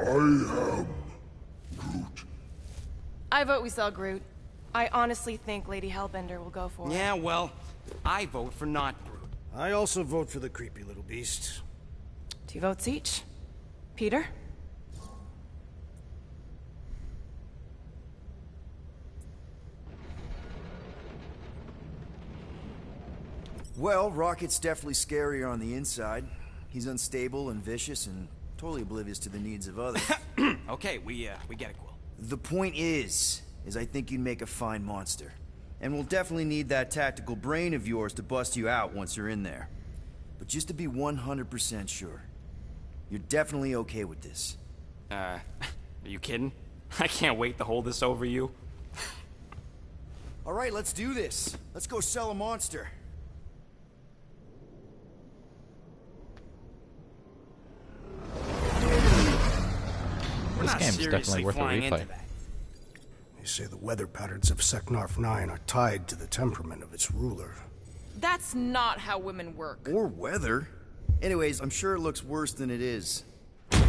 I vote we sell Groot. I honestly think Lady Hellbender will go for it. Yeah, well, I vote for not Groot. I also vote for the creepy little beast. 2 votes each. Peter? Well, Rocket's definitely scarier on the inside. He's unstable and vicious and totally oblivious to the needs of others. Okay, we get it, Quill. The point is I think you'd make a fine monster. And we'll definitely need that tactical brain of yours to bust you out once you're in there. But just to be 100% sure, you're definitely okay with this. Are you kidding? I can't wait to hold this over you. All right, let's do this. Let's go sell a monster. We're This not game's seriously definitely worth a flying into replay. that. They say the weather patterns of Seknarf 9 are tied to the temperament of its ruler. That's not how women work. Or weather. Anyways, I'm sure it looks worse than it is. There!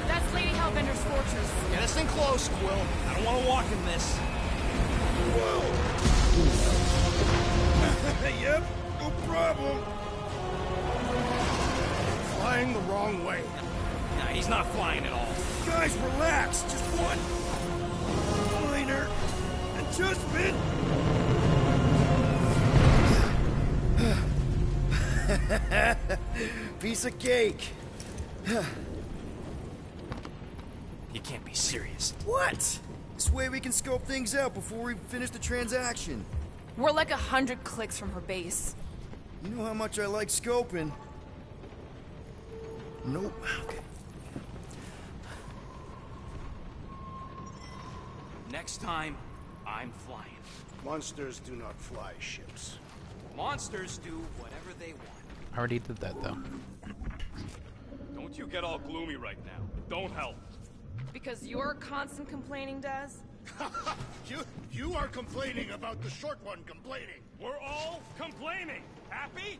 That's Lady Hellbender's fortress. Get us in close, Quill. I don't want to walk in this. Yep, no problem. Flying the wrong way. Nah, he's not flying at all. Guys, relax. Just one minor adjustment. Piece of cake. You can't be serious. What? This way we can scope things out before we finish the transaction. We're like 100 clicks from her base. You know how much I like scoping. Nope. Okay. Next time, I'm flying. Monsters do not fly ships. Monsters do whatever they want. I already did that though. Don't you get all gloomy right now. It don't help. Because your constant complaining does? You are complaining about the short one complaining. We're all complaining. Happy?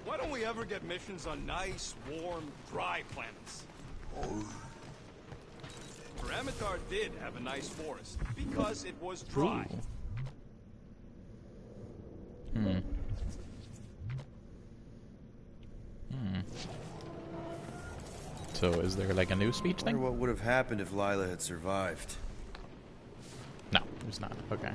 Why don't we ever get missions on nice, warm, dry planets? Parametar did have a nice forest, because it was dry. So is there like a new speech I thing? wonder what would have happened if Lila had survived. No, it's not. Okay.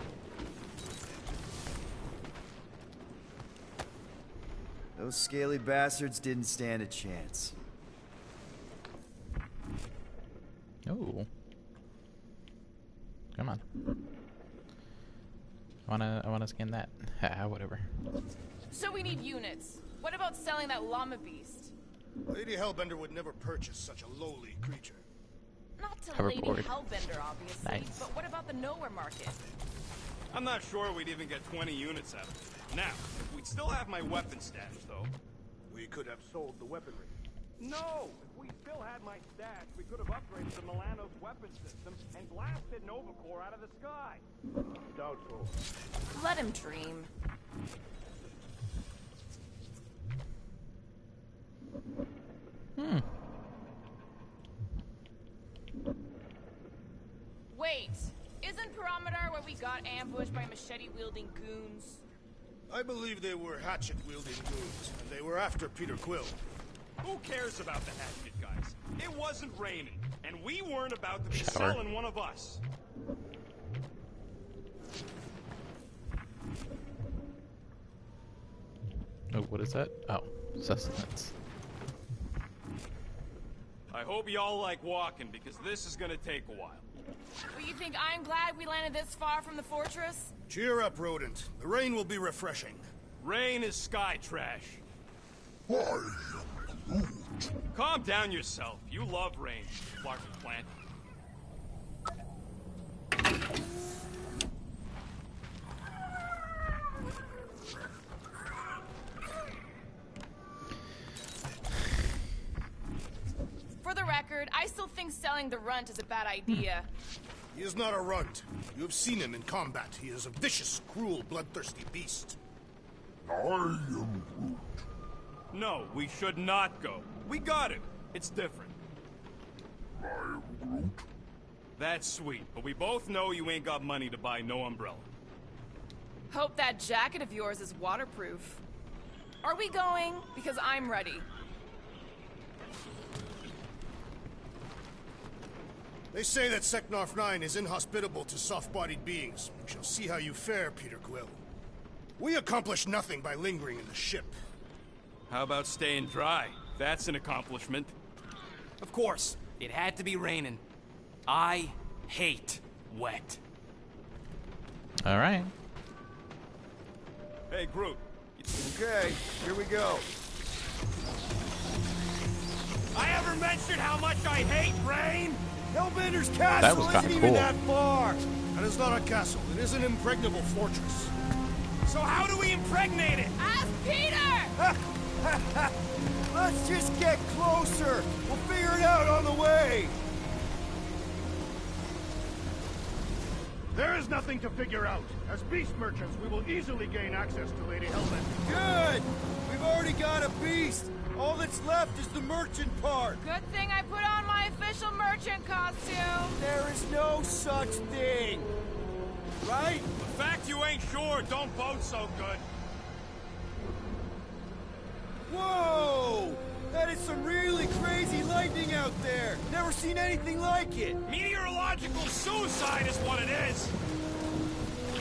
Those scaly bastards didn't stand a chance. Oh. Come on. I wanna scan that. Whatever. So we need units. What about selling that llama beast? Lady Hellbender would never purchase such a lowly creature. Not to Hoverboard. Lady Hellbender, obviously, Nice. but what about the nowhere market? I'm not sure we'd even get 20 units out of it. Now, we'd still have my weapon stash, though. We could have sold the weaponry. No! If we still had my stash, we could have upgraded the Milano's weapon system and blasted Novacore out of the sky. Doubtful. Let him dream. Wait, isn't Parameter where we got ambushed by machete-wielding goons? I believe they were hatchet-wielding goons, and they were after Peter Quill. Who cares about the hatchet, guys? It wasn't raining, and we weren't about to be Shower. selling one of us. Oh, what is that? Oh, sustenance. I hope y'all like walking, because this is gonna take a while. Well, you think I'm glad we landed this far from the fortress? Cheer up, Rodent. The rain will be refreshing. Rain is sky trash. Calm down yourself. You love rain, Flarkin plant. For the record, I still think selling the runt is a bad idea. He is not a runt. You have seen him in combat. He is a vicious, cruel, bloodthirsty beast. No, we should not go. We got it. It's different. That's sweet, but we both know you ain't got money to buy no umbrella. Hope that jacket of yours is waterproof. Are we going? Because I'm ready. They say that Seknarf 9 is inhospitable to soft-bodied beings. We shall see how you fare, Peter Quill. We accomplish nothing by lingering in the ship. How about staying dry? That's an accomplishment. Of course, it had to be raining. I hate wet. All right. Hey, Groot. Okay, here we go. I ever mentioned how much I hate rain? Hellbender's That castle was isn't kinda even cool. that far. That is not a castle. It is an impregnable fortress. So how do we impregnate it? Ask Peter! Let's just get closer. We'll figure it out on the way. There is nothing to figure out. As beast merchants, we will easily gain access to Lady Hellbender. Good. We've already got a beast. All that's left is the merchant part. Good thing I put on my official merchant costume. There is no such thing. Right? The fact you ain't sure don't bode so good. Whoa! That is some really crazy lightning out there. Never seen anything like it. Meteorological suicide is what it is.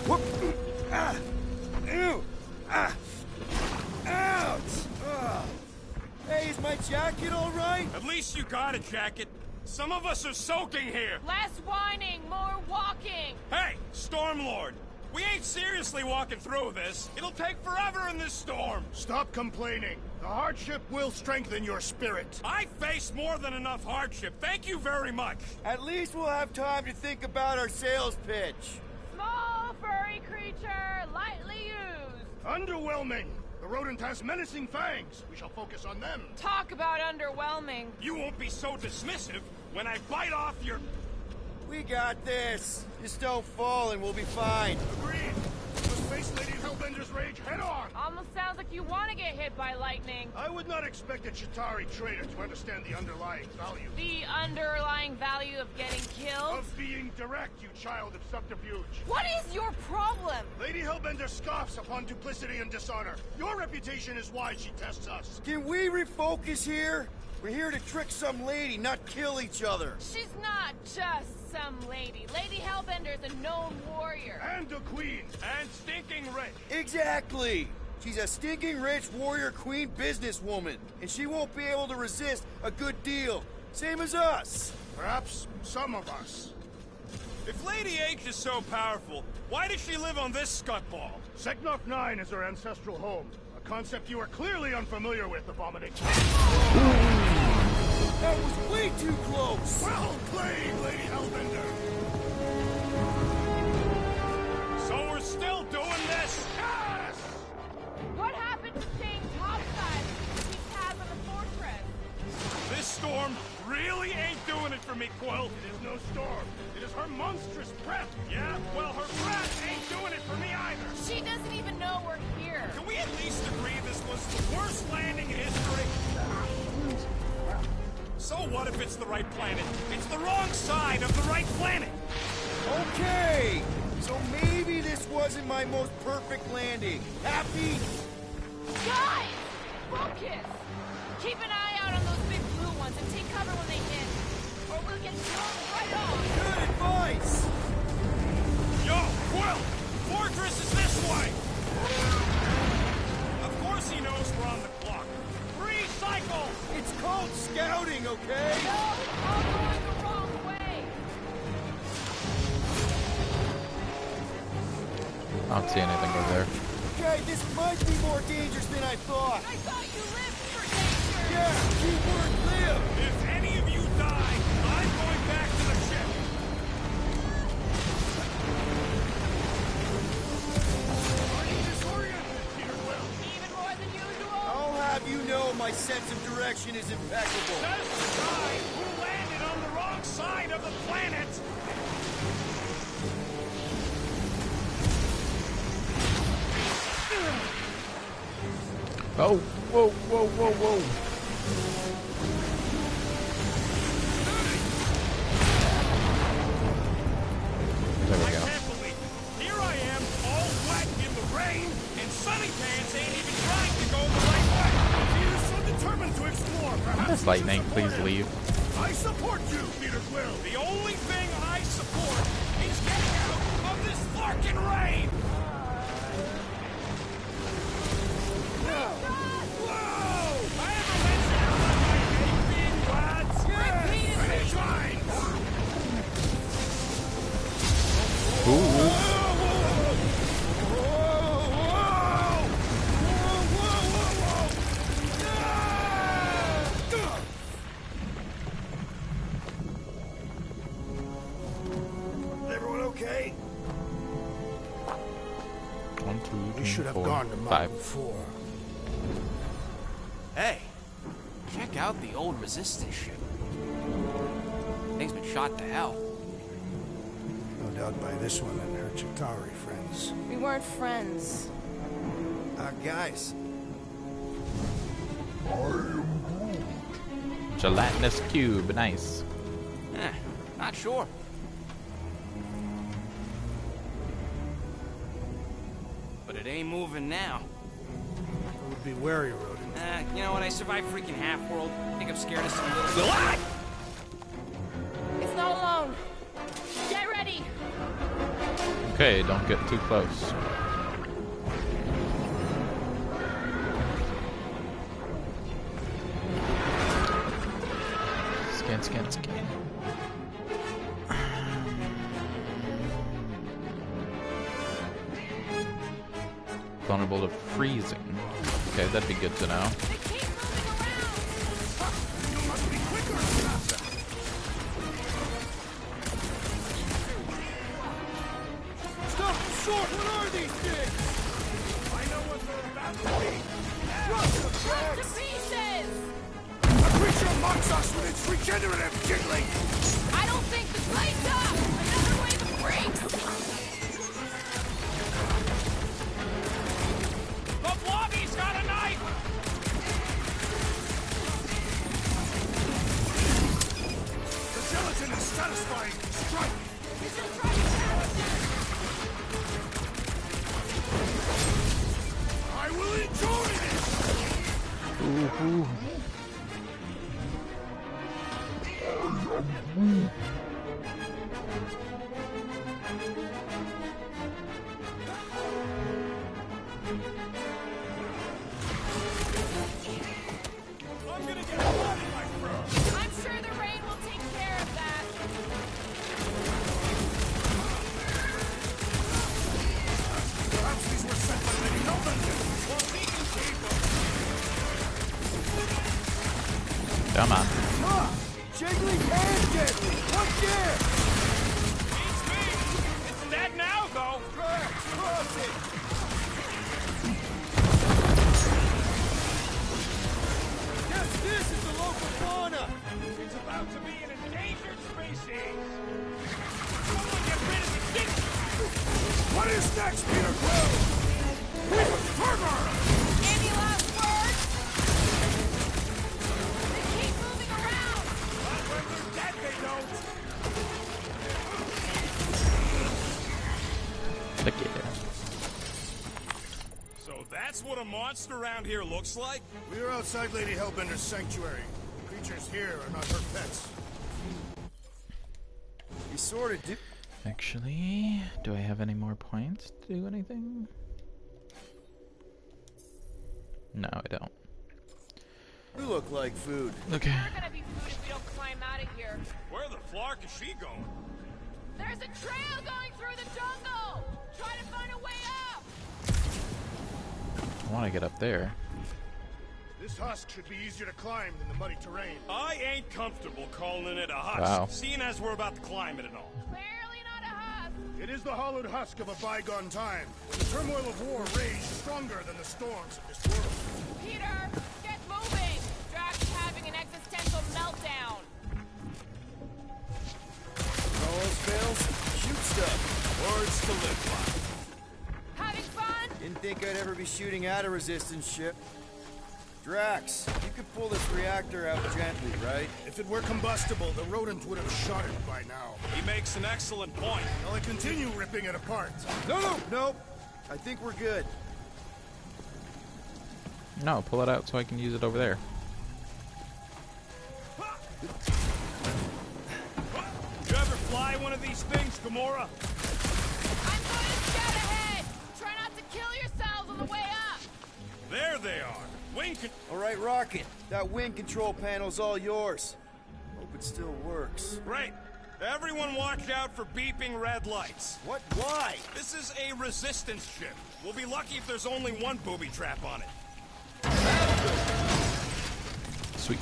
Whoop! Ah! Ew! Ah! Ouch! Ah! Hey, is my you got a jacket. Some of us are soaking here. Less whining, more walking. Hey, Stormlord. We ain't seriously walking through this. It'll take forever in this storm. Stop complaining. The hardship will strengthen your spirit. I faced more than enough hardship. Thank you very much. At least we'll have time to think about our sales pitch. Small furry creature, lightly used. Underwhelming. The rodent has menacing fangs. We shall focus on them. Talk about underwhelming. You won't be so dismissive when I bite off your... We got this. Just don't fall and we'll be fine. Agreed. Let's face Lady Hellbender's rage head on. Almost sounds like you want to get hit by lightning. I would not expect a Chitauri trader to understand the underlying value. The underlying value of getting killed? Of being direct, you child of subterfuge. What is your problem? Lady Hellbender scoffs upon duplicity and dishonor. Your reputation is why she tests us. Can we refocus here? We're here to trick some lady, not kill each other. She's not just some lady. Lady Hellbender's a known warrior. And a queen. And stinking rich. Exactly. She's a stinking rich warrior queen businesswoman, and she won't be able to resist a good deal. Same as us. Perhaps some of us. If Lady H is so powerful, why does she live on this scuttball? Seknok 9 is her ancestral home. A concept you are clearly unfamiliar with, Abomination. That was way too close! Well played, Lady Hellbender! So we're still doing this? Yes! What happened to staying topside to keep tabs on the fortress? This storm really ain't doing it for me, Quill. It is no storm. It is her monstrous breath. Yeah? Well, her breath ain't doing it for me either. She doesn't even know we're here. Can we at least agree this was the worst landing in history? So what if it's the right planet? It's the wrong side of the right planet! Okay! So maybe this wasn't my most perfect landing. Happy? Guys! Focus! Keep an eye out on those big blue ones and take cover when they hit. Or we'll get thrown right off. Good advice! Yo, Quill! Fortress is this way! Of course he knows we're on the clock. 3 cycles! It's called scouting, okay? No, all going the wrong way. I don't see anything over there. Okay, this might be more dangerous than I thought. I thought you lived for danger. Yeah, keyword live! If any of you die, I'm going back to the ship! Are you disoriented, Peter Quill? Even more than usual. I'll have you know my sense of direction is impeccable. Says the guy who landed on the wrong side of the planet! Oh, whoa, whoa, whoa, whoa. There we I go. can't believe it. Here I am, all wet in the rain, and Sunny Pants ain't even trying to go the right way. He is so determined to explore, perhaps. This lightning, please leave. I support you, Peter Quill. The only thing I support is getting out of this Flarkin rain! Whoa! I ever mentioned how much I hate being lads? Repeatedly. Fine! Ooh. Everyone okay? 1, 2, You 3, should have 4, gone to 5. Model 4. Hey, check out the old resistance ship. Thing's been shot to hell. No doubt by this one and her Chitauri friends. We weren't friends. Guys, Gelatinous cube, nice. Not sure. But it ain't moving now. I would be wary, Rodent. You know what? I survived freaking Half-World. I think I'm scared of some little... What? It's not alone. Get ready. Okay, don't get too close. Scan. Vulnerable to freezing. Okay, that'd be good to know. Stop short! What are these things? I know what they're about to be. Cut to pieces! A creature mocks us with its regenerative jiggling. I don't think the fight's up! Another wave of freaks! The blobby's got a knife! The gelatin is satisfying. Strike. I will enjoy this. Ooh. I'm gonna get blood in my throat. I'm sure the rain will take care of that. Perhaps these were sent by Lady Hellbender. Well, we can keep them. Come on. Ah! Jiggly and deadly! What there? Beats me! It's dead now, though! Tracks! Cross it! Guess this is the local fauna! It's about to be an endangered species! Someone get rid of the thing! What is next, Peter Quill? Fervor! Any last words? They keep moving around! Not when they're dead, they don't! Look at it. So that's what a monster around here looks like? We are outside Lady Hellbender's sanctuary. The creatures here are not her pets. You sort of do. Actually, do I have any more points to do anything? No, I don't. You look like food. Okay. We're gonna be food if we don't climb out of here. Where the flark is she going? There's a trail going through the jungle! Try to find a way up! I want to get up there. This husk should be easier to climb than the muddy terrain. I ain't comfortable calling it a husk, Wow. seeing as we're about to climb it and all. Clearly not a husk! It is the hollowed husk of a bygone time, when the turmoil of war raged stronger than the storms of this world. Peter, get moving! Drax is having an existential meltdown! All else fails, shoot stuff. Words to live by. Having fun? Didn't think I'd ever be shooting at a resistance ship. Drax, you could pull this reactor out gently, right? If it were combustible, the rodent would have shot it by now. He makes an excellent point. Will I continue ripping it apart? No. I think we're good. No, pull it out so I can use it over there. You ever fly one of these things, Gamora? I'm going to scout ahead! Try not to kill yourselves on the way up! There they are. Wing con- All right, Rocket. That wind control panel's all yours. Hope it still works. Great. Everyone watch out for beeping red lights. What? Why? This is a resistance ship. We'll be lucky if there's only one booby trap on it. Sweet.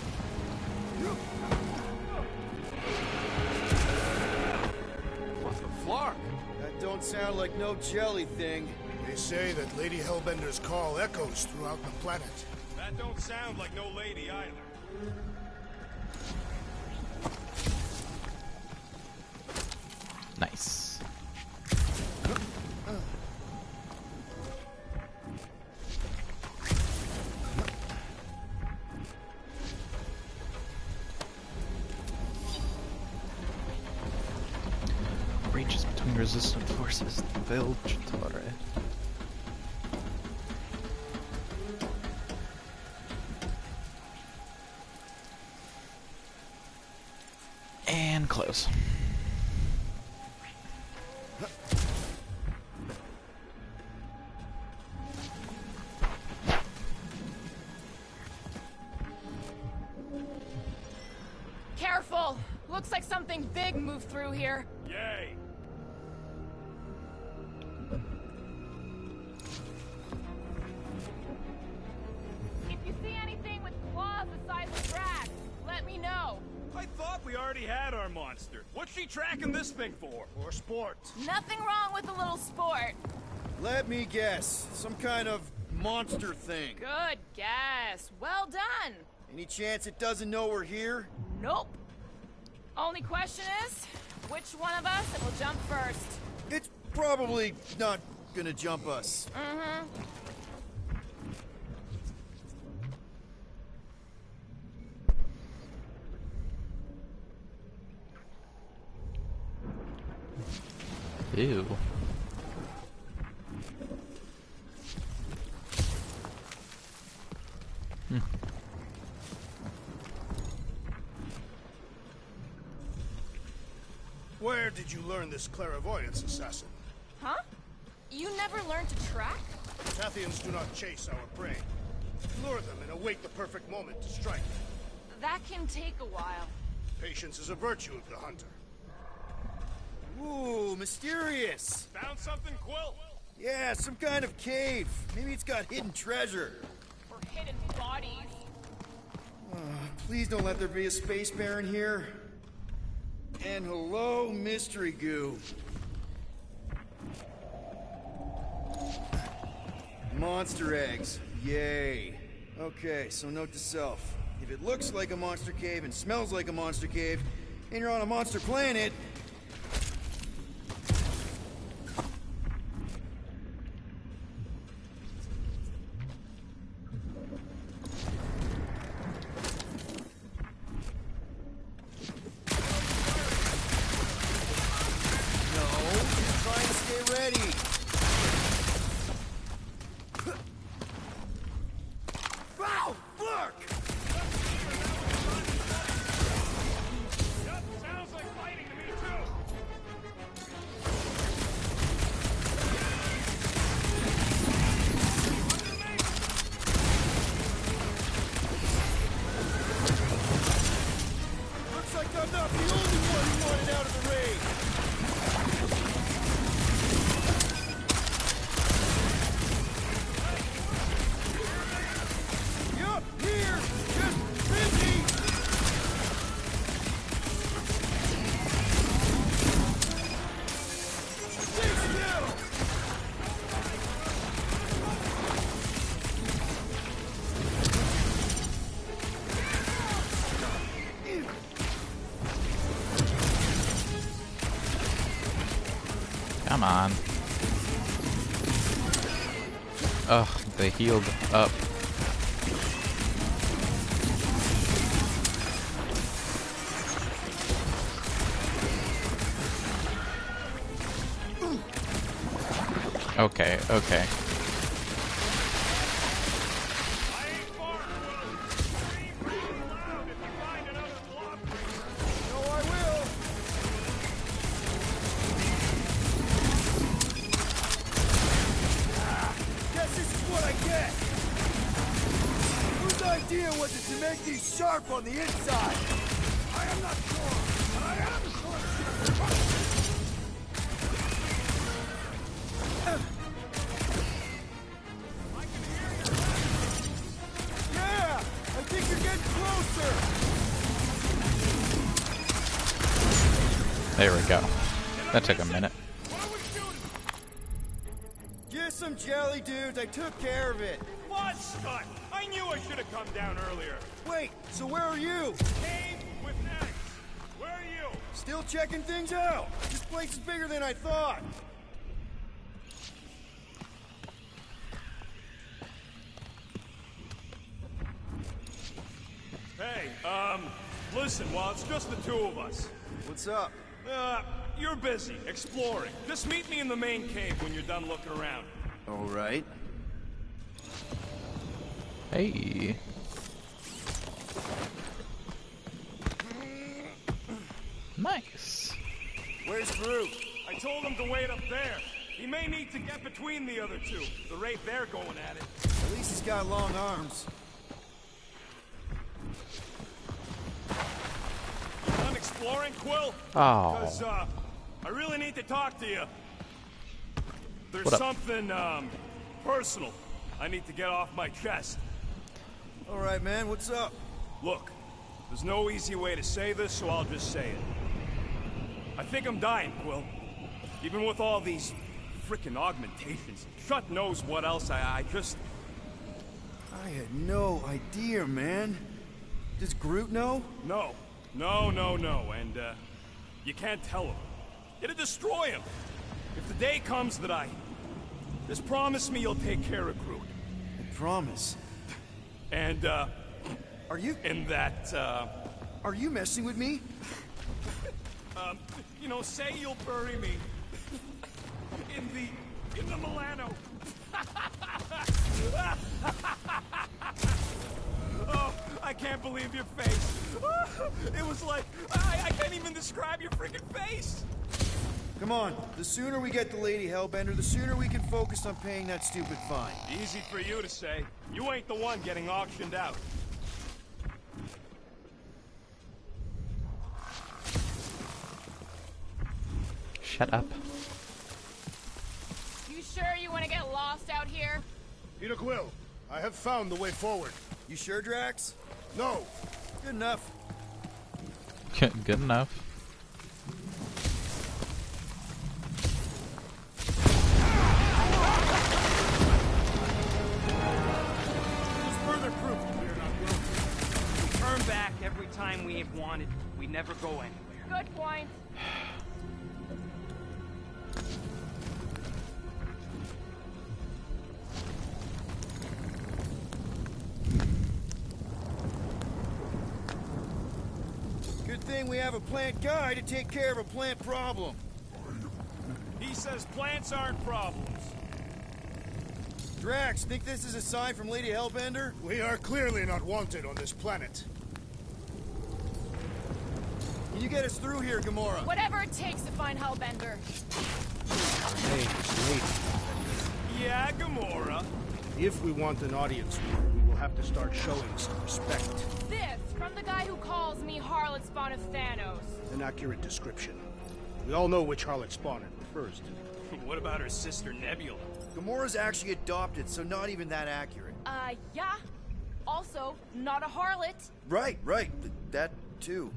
What's the flark? That don't sound like no jelly thing. They say that Lady Hellbender's call echoes throughout the planet. That don't sound like no lady either. Nice. Breaches between resistant forces. Bilge Torre. And close. Careful! big move through here. Yay! If you see anything with claws the size of rats, let me know. I thought we already had our monster. What's she tracking this thing for? For sport. Nothing wrong with a little sport. Let me guess. Some kind of monster thing. Good guess. Well done. Any chance it doesn't know we're here? Nope. Only question is, which one of us will jump first? It's probably not gonna jump us. Mm-hmm. Ew. Where did you learn this clairvoyance, assassin? Huh? You never learned to track? Tathians do not chase our prey. Lure them and await the perfect moment to strike. That can take a while. Patience is a virtue of the hunter. Ooh, mysterious. Found something, Quill? Yeah, some kind of cave. Maybe it's got hidden treasure. Or hidden bodies. Please don't let there be a space baron here. And hello, mystery goo. Monster eggs. Yay. Okay, so note to self. If it looks like a monster cave and smells like a monster cave, and you're on a monster planet... Sounds like fighting to me, too. Looks like I'm not the only one who wanted out of the raid! Yup, here! Just busy! Stay still! Come on. Ugh, they healed up. Okay, okay. I ain't far, Quill. Scream real loud if you find another block. No, I will! Guess this is what I get! Whose idea was it to make these sharp on the inside? I am not sure, but I am sure. Yeah! I think you're getting closer! There we go. That took a minute. What are we shooting? Just some jelly dudes, I took care of it. What stunt? I knew I should have come down earlier. Wait, so where are you? Cave with eggs. Where are you? Still checking things out. This place is bigger than I thought. Hey, listen, while it's just the two of us. What's up? You're busy, exploring. Just meet me in the main cave when you're done looking around. All right. Hey. Nice. Where's Groot? I told him to wait up there. He may need to get between the other two. The rate they're going at it. At least he's got long arms. Unexpected exploring, Quill? Oh. Because, I really need to talk to you. There's What up? something, personal I need to get off my chest. All right, man, what's up? Look, there's no easy way to say this, so I'll just say it. I think I'm dying, Quill. Even with all these frickin' augmentations. Shut knows what else, I just... I had no idea, man. Does Groot know? No. And, you can't tell him. It'll destroy him. If the day comes that I... Just promise me you'll take care of Groot. I promise. And, Are you... and that, Are you messing with me? you know, say you'll bury me in the Milano. Oh, I can't believe your face. It was like, I can't even describe your freaking face. Come on, the sooner we get the Lady Hellbender, the sooner we can focus on paying that stupid fine. Easy for you to say. You ain't the one getting auctioned out. Shut up. You sure you want to get lost out here? Peter Quill, I have found the way forward. You sure, Drax? No, Good enough. Good enough. There's further proof that we're not broken. We turn back every time we have wanted. We never go anywhere. Good point. Good thing we have a plant guy to take care of a plant problem. He says plants aren't problems. Drax, think this is a sign from Lady Hellbender? we are clearly not wanted on this planet. Can you get us through here, Gamora? Whatever it takes to find Hellbender. Her name is Lady. Yeah, Gamora. If we want an audience with her, we will have to start showing some respect. This from the guy who calls me Harlot Spawn of Thanos. An accurate description. We all know which harlot spawn it refers to. What about her sister Nebula? Gamora's actually adopted, so not even that accurate. Yeah. Also, not a harlot. Right. That too.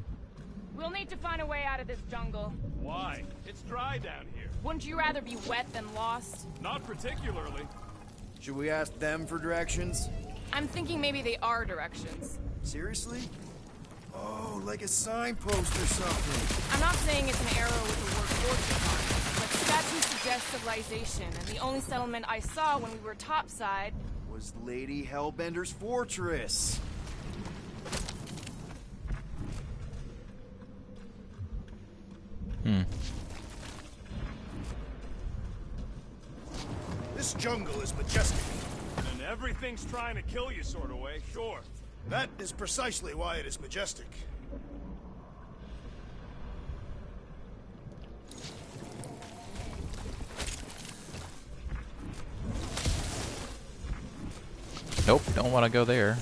We'll need to find a way out of this jungle. Why? It's dry down here. Wouldn't you rather be wet than lost? Not particularly. Should we ask them for directions? I'm thinking maybe they are directions. Seriously? Oh, like a signpost or something. I'm not saying it's an arrow with the word fortune on it, but statues suggest civilization, and the only settlement I saw when we were topside Was Lady Hellbender's fortress. This jungle is majestic. And everything's trying to kill you sort of way, sure. That is precisely why it is majestic. Nope, don't want to go there.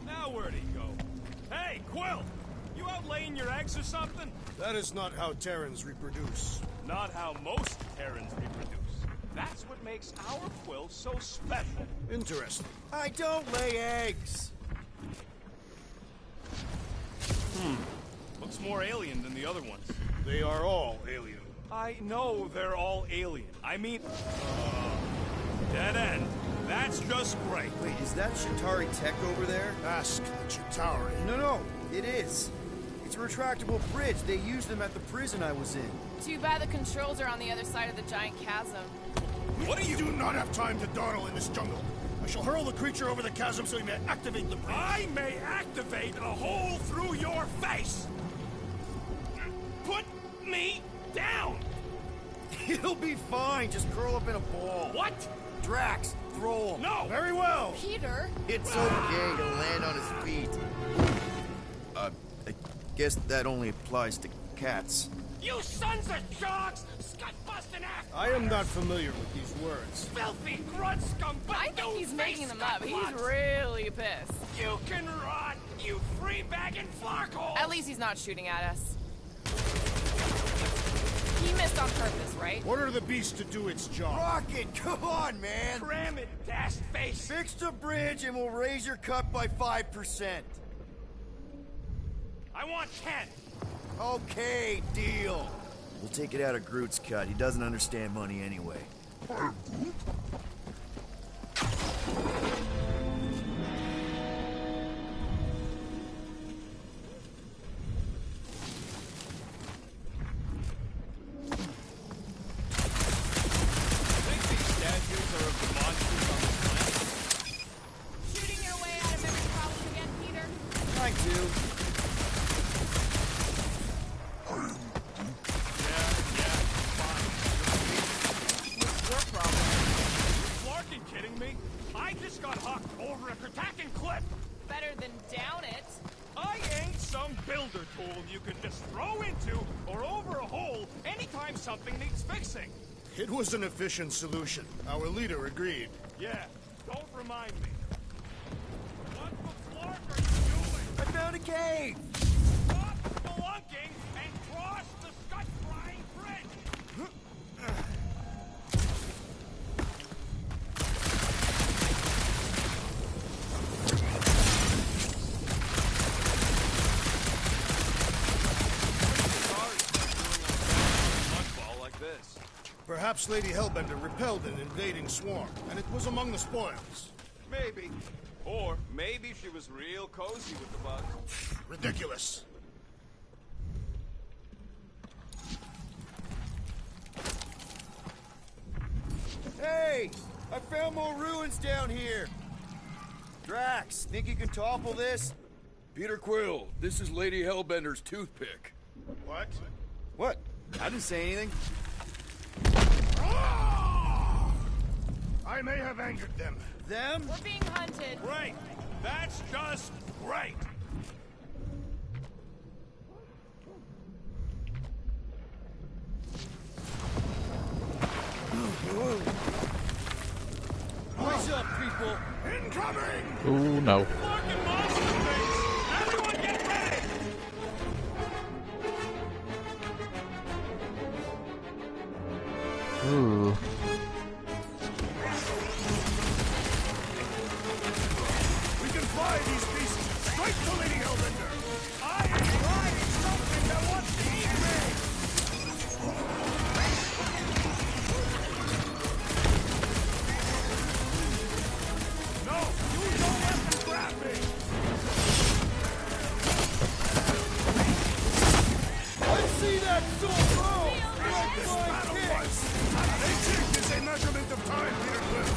Now where'd he go? Hey, Quill! You out laying your eggs or something? That is not how Terrans reproduce. Not how most Terrans reproduce. That's what makes our Quill so special. Interesting. I don't lay eggs. Looks more alien than the other ones. They are all alien. I know they're all alien. I mean, dead end. That's just great. Wait, is that Chitauri tech over there? Ask the Chitauri. No, it is. It's a retractable bridge. They used them at the prison I was in. Too bad the controls are on the other side of the giant chasm. What do you do not have time to dawdle in this jungle? I shall hurl the creature over the chasm so he may activate the bridge. I may activate a hole through your face! Put me down! He'll be fine. Just curl up in a ball. What? Drax, throw him. No! Very well. Peter? It's okay. He'll land on his feet. Guess that only applies to cats. You sons of dogs! Scut-busting ass! I am not familiar with these words. Filthy grunt scum! I think he's making them up. He's really pissed. You can rot, you free-bagging flarkhole! At least he's not shooting at us. He missed on purpose, right? Order the beast to do its job. Rocket, come on, man! Cram it, dash face! Fix the bridge and we'll raise your cut by 5%. I want 10! Okay, deal. We'll take it out of Groot's cut. He doesn't understand money anyway. Shooting your way out of every problem again, Peter? Trying to. Flarkin kidding me? I just got hucked over a Kraken cliff. Better than down it. I ain't some builder tool you can just throw into or over a hole anytime something needs fixing. It was an efficient solution. Our leader agreed. Yeah, don't remind me. What the flark are you doing? I found a cave! Stop spelunking and cross the scut-flying bridge! Perhaps Lady Hellbender repelled an invading swarm, and it was among the spoils. Maybe. Or maybe she was real cozy with the bugs. Ridiculous. Hey! I found more ruins down here! Drax, think you can topple this? Peter Quill, this is Lady Hellbender's toothpick. What? What? I didn't say anything. I may have angered them. Them? We're being hunted. Great! That's just great! What's up, people? Incoming! Oh no. Fucking monster things! Everyone get ready! Ooh. We can fly these beasts straight to Lady Hellbender! I am riding something that wants to eat me! No! You don't have to grab me! Let's see that sword roll! This battle was... They think is a measurement of time, Peter Quill.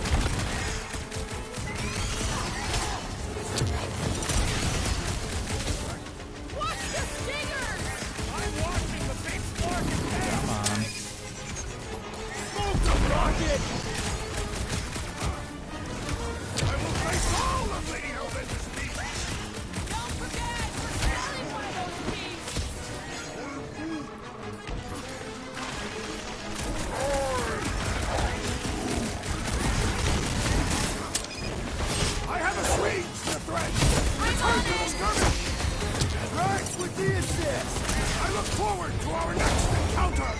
Watch the stingers! I'm watching the big Flarkin down! Come on. Smoke the rocket! I will face all of Lady Hellbender's beasts! Don't forget, we're carrying one of those beasts. I have a Swede to the threat! Return to the skirmish! Drax with the assist! I look forward to our next encounter!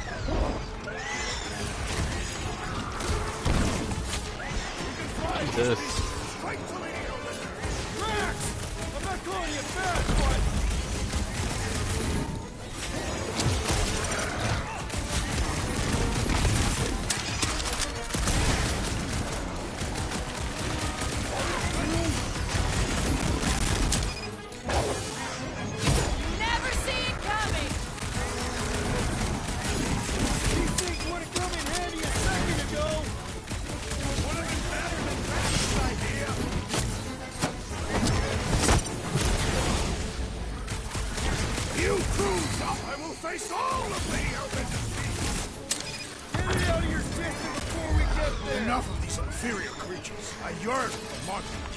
This. Straight to Lady Hellbender! Drax! I'm not calling you fast, but... Never see it coming. These things would have come in handy a second ago! Would have been better than Drax's idea! You cruise up! I will face all of Lady Hellbender's beasts! Get it out of your system before we get there! Enough of these inferior creatures. I yearn for monsters.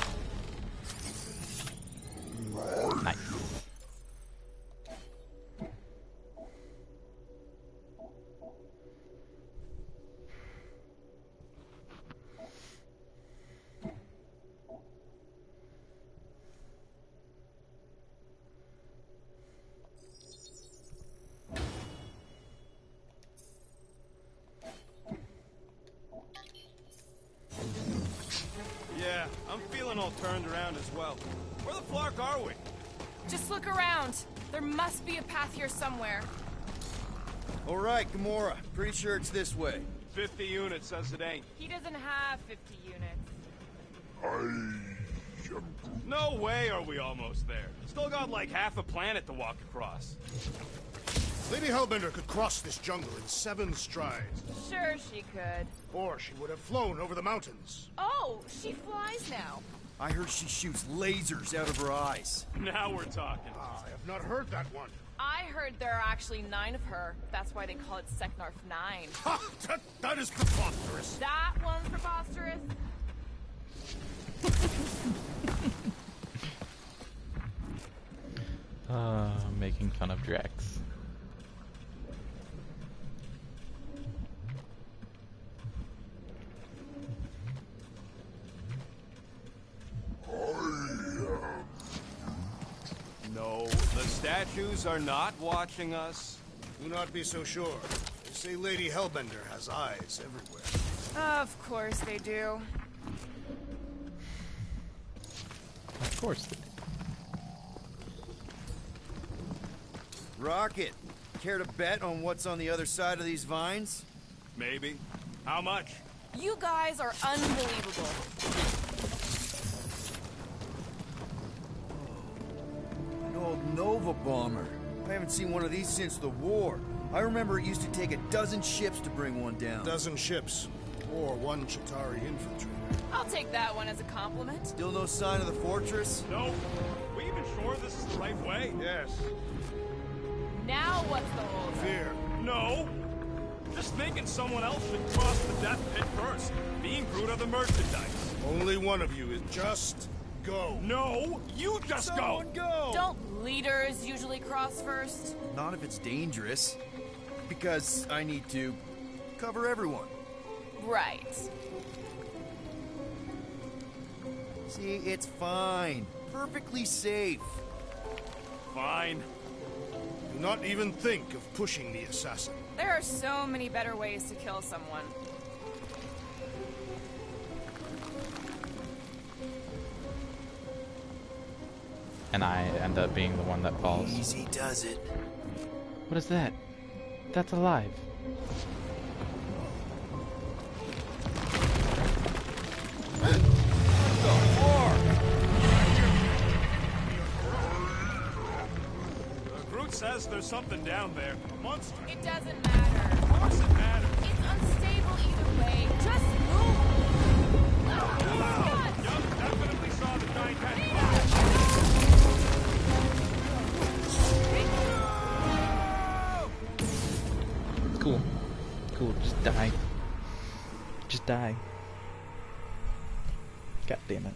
Nice. turned around as well. Where the Flark are we? Just look around. There must be a path here somewhere. All right, Gamora. Pretty sure it's this way. 50 units says it ain't. He doesn't have 50 units. No way are we almost there. Still got like half a planet to walk across. Lady Hellbender could cross this jungle in 7 strides. Sure she could. Or she would have flown over the mountains. Oh, she flies now. I heard she shoots lasers out of her eyes. Now we're talking. I have not heard that one. I heard there are actually 9 of her. That's why they call it Seknarf 9. Ha! That is preposterous. That one's preposterous. Making fun of Drax. No, the statues are not watching us. Do not be so sure. They say Lady Hellbender has eyes everywhere. Of course they do. Of course they do. Rocket, care to bet on what's on the other side of these vines? Maybe. How much? You guys are unbelievable. An old Nova bomber. I haven't seen one of these since the war. I remember it used to take 12 ships to bring one down. 12 ships. Or 1 Chitauri infantry. I'll take that one as a compliment. Still no sign of the fortress? No. We even sure this is the right way? Yes. Now what's the hold? Fear. No. Just thinking someone else should cross the death pit first. Being Groot of the merchandise. Only one of you is just go. No, you just Someone go! Don't leaders usually cross first? Not if it's dangerous. Because I need to cover everyone. Right. See, it's fine. Perfectly safe. Fine. Do not even think of pushing the assassin. There are so many better ways to kill someone. And I end up being the one that falls. Easy does it. What is that? That's alive. Groot says there's something down there. A monster. It doesn't matter. Of course it matters. It's unstable either way. Just move. Yup, definitely saw the giant head. Cool. Cool, just die. Just die. God damn it.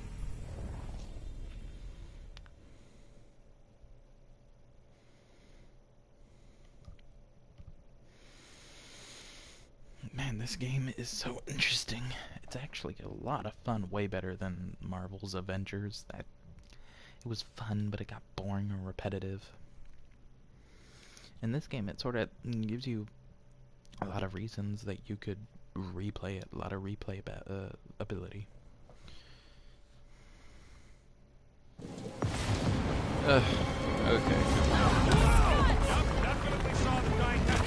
Man, this game is so interesting. It's actually a lot of fun, way better than Marvel's Avengers. It was fun, but it got boring and repetitive. In this game, it sort of gives you a lot of reasons that you could replay it, a lot of replay ability. Okay. Definitely saw the giant head.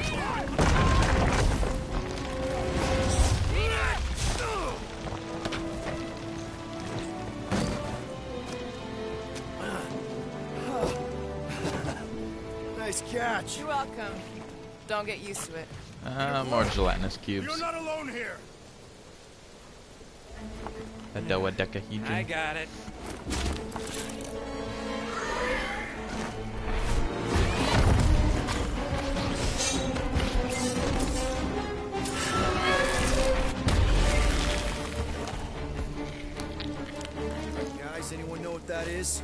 Nice catch. You're welcome. Don't get used to it. More gelatinous cubes. You're not alone here. A dodecahedron. I got it. Guys, anyone know what that is?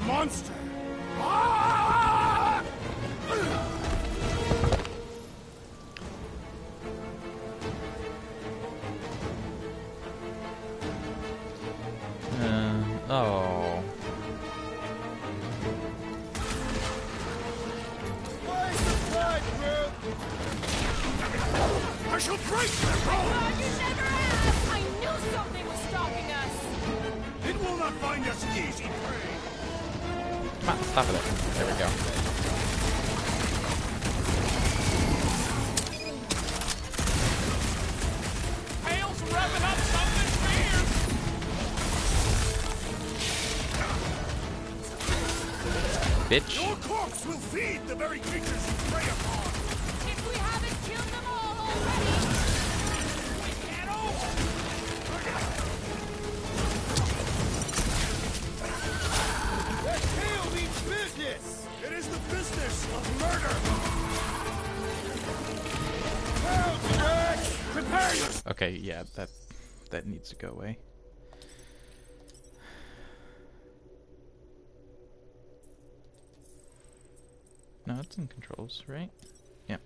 Monster! Oh. Where's the blood, Groot? shall break their bones! God, you never asked! I knew something was stalking us! It will not find us easy prey. Come on, stop it. There we go. Hale's revving up something fierce! Bitch. Your corpse will feed the very creatures you prey upon. If we haven't killed them all already! Get over! That tail means business! It is the business of murder. Prepare yourself. Okay, yeah, that needs to go away. No, it's in controls, right? Yep.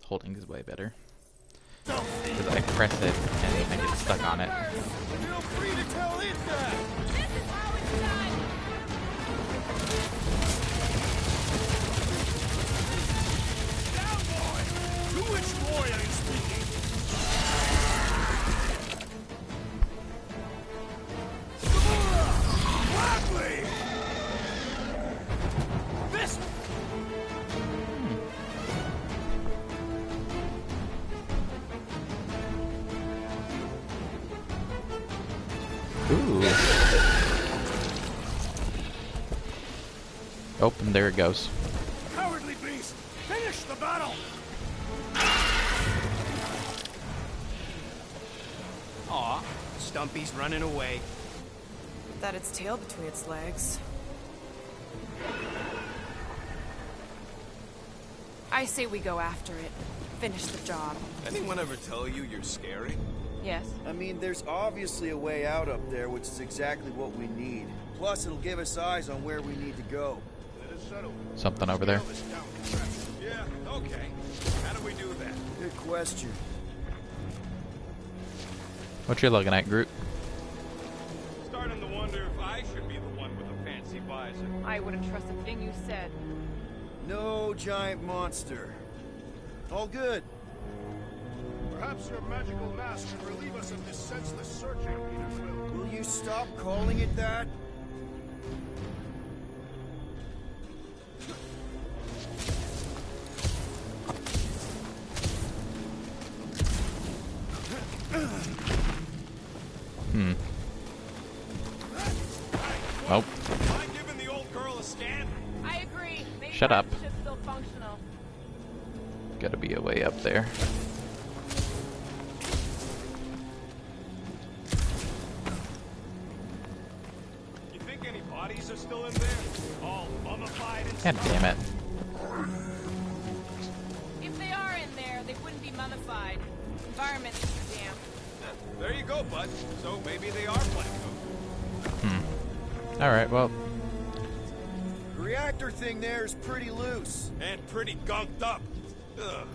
Holding is way better. Because I press it and I get stuck on it. Feel free to tell it that! This is how it's done! Down, boy. To which boy are you speaking? Gladly. This! Ooh. Oh, and there it goes. Cowardly beast. Finish the battle. Aw, Stumpy's running away. That its tail between its legs. I say we go after it. Finish the job. Anyone ever tell you you're scary? Yes? I mean, there's obviously a way out up there, which is exactly what we need. Plus, it'll give us eyes on where we need to go. Let us settle. Something over there. Scale this down contraption. Yeah, okay. How do we do that? Good question. What you looking at, Groot? Starting to wonder if I should be the one with a fancy visor. I wouldn't trust a thing you said. No giant monster. All good. Perhaps your magical mask can relieve us of this senseless searching, Peter Quill. Will you stop calling it that? Oh, Mind giving the old girl a scan? I agree. Maybe Shut up. the ship's still functional. gotta be a way up there. You think any bodies are still in there? All mummified and God damn it. If they are in there, they wouldn't be mummified. Environment's too damp. There you go, bud. So maybe they are playing Alright, well, The reactor thing there is pretty loose. and pretty gunked up. Ugh.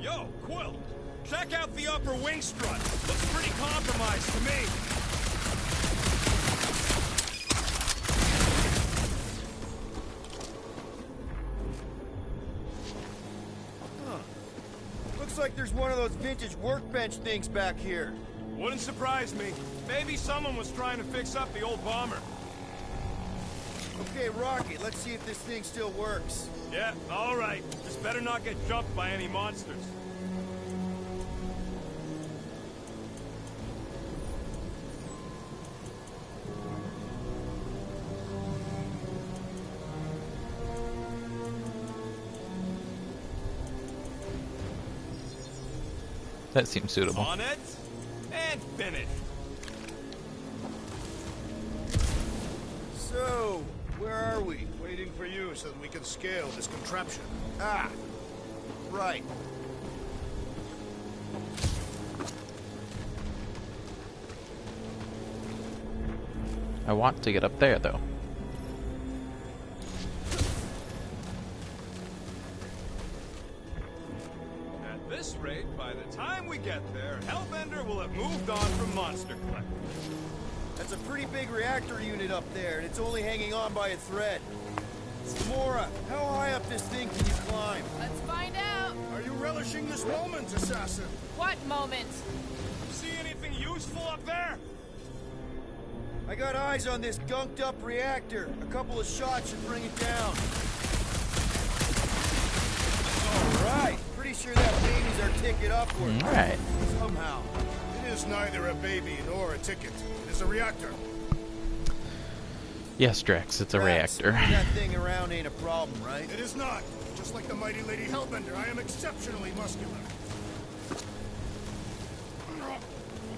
Yo, Quill, check out the upper wing strut. Looks pretty compromised to me. Looks like there's one of those vintage workbench things back here. Wouldn't surprise me. Maybe someone was trying to fix up the old bomber. Okay, Rocket, let's see if this thing still works. Yeah, all right. Just better not get jumped by any monsters. that seems suitable. On it, and finish. So, where are we? Waiting for you so that we can scale this contraption. Ah, right. I want to get up there, though. At this rate, by the time we get there, Hellbender will have moved on from Monster Collector. That's a pretty big reactor unit up there, and it's only hanging on by a thread. Gamora, how high up this thing can you climb? Let's find out. Are you relishing this moment, assassin? What moment? See anything useful up there? I got eyes on this gunked up reactor. A couple of shots should bring it down. Alright, pretty sure that baby's our ticket upward. Alright. Somehow. It is neither a baby nor a ticket. It is a reactor. Yes, Drax, it's a Drax, reactor. that thing around ain't a problem, right? It is not. Just like the mighty Lady Hellbender, I am exceptionally muscular.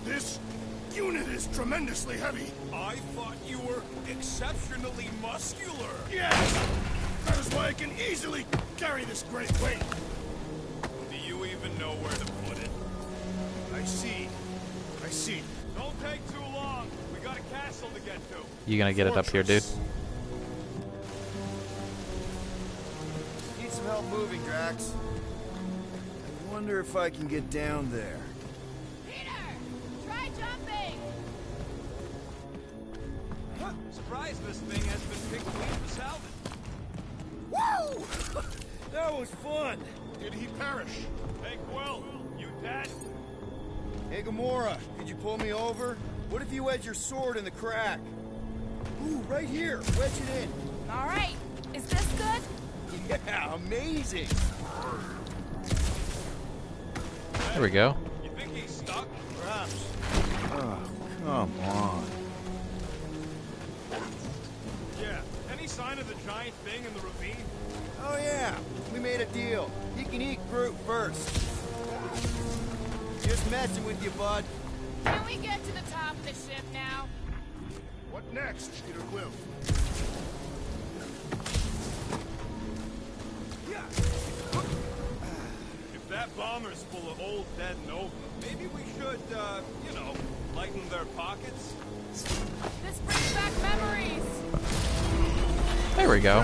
This unit is tremendously heavy. I thought you were exceptionally muscular. Yes! That is why I can easily carry this great weight. Do you even know where to put it? I see. I see. Don't take too long. We got a castle to get to. You gonna get it up here, dude? Need some help moving, Drax. I wonder if I can get down there. Peter! Try jumping! Surprised this thing has been picked clean for salvage. Woo! That was fun! Did he perish? Hey, Quill, you dead? Hey, Gamora, could you pull me over? What if you wedge your sword in the crack? Ooh, right here. Wedge it in. All right. Is this good? Yeah, amazing. There we go. You think he's stuck? Perhaps. Oh, come on. Yeah. Any sign of the giant thing in the ravine? Oh, yeah. We made a deal. He can eat Groot first. Just messing with you, bud. Can we get to the top of the ship now? What next, Peter Quill? If that bomber's full of old dead Nova, maybe we should, you know, lighten their pockets? This brings back memories. There we go.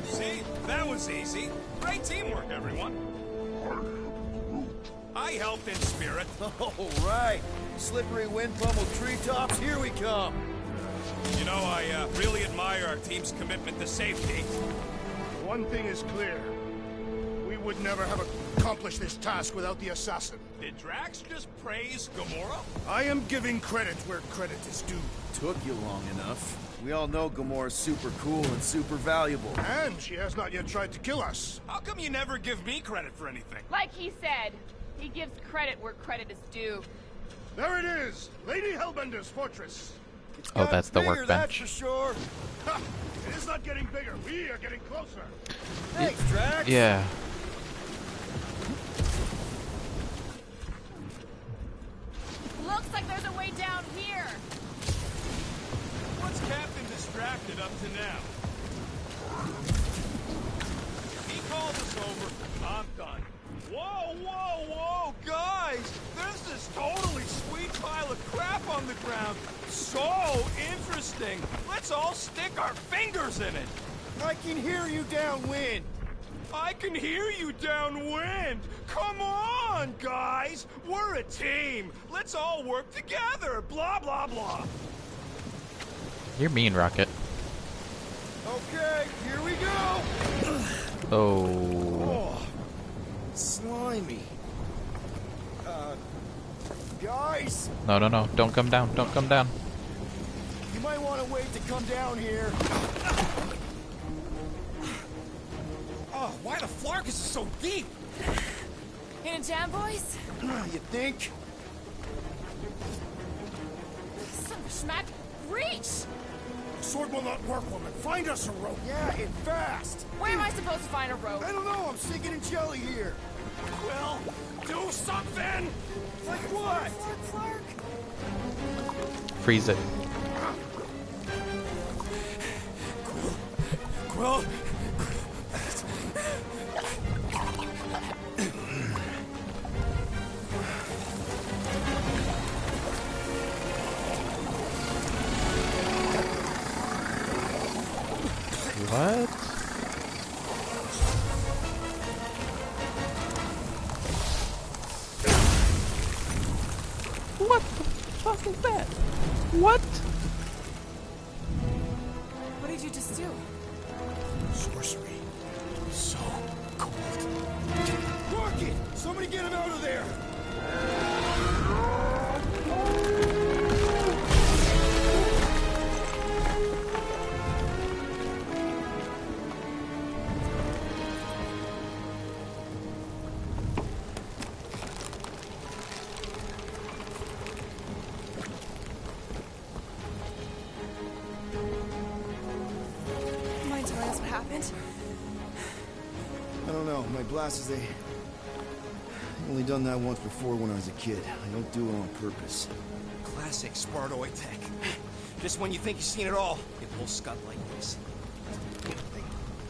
See? That was easy. Great teamwork, everyone. I helped in spirit. All right. Slippery wind pummeled treetops, here we come. You know, I really admire our team's commitment to safety. One thing is clear. We would never have accomplished this task without the assassin. Did Drax just praise Gamora? I am giving credit where credit is due. Took you long enough. We all know Gamora's super cool and super valuable. And she has not yet tried to kill us. How come you never give me credit for anything? Like he said, he gives credit where credit is due. There it is! Lady Hellbender's fortress. Oh, that's the Bigger, that's workbench. for sure. Ha! It is not getting bigger. We are getting closer. Thanks, Drax. Yeah. Looks like there's a way down here. What's Captain distracted up to now? He called us over. I'm done. Whoa, whoa, whoa, guys! There's this totally sweet pile of crap on the ground. So interesting. Let's all stick our fingers in it. I can hear you downwind. I can hear you downwind. Come on, guys. We're a team. Let's all work together. Blah, blah, blah. You're mean, Rocket. Okay, here we go. Oh. Oh, slimy. Guys, No, no, no. Don't come down. Don't come down. you might want to wait to come down here. Oh, why the Flarkin is so deep? In a jam, boys? You think? Son of a schmack. Reach! Sword will not work, woman. Find us a rope. Yeah, and fast. Where am I supposed to find a rope? I don't know, I'm sinking in jelly here. Well, do something. Like what? Flark. Freeze it. Quill? What? What the fuck is that? What? What did you just do? happened? I don't know. My glasses, they... I've only done that once before when I was a kid. I don't do it on purpose. Classic Spartoid tech. Just when you think you've seen it all, you pull scud like this. Hey,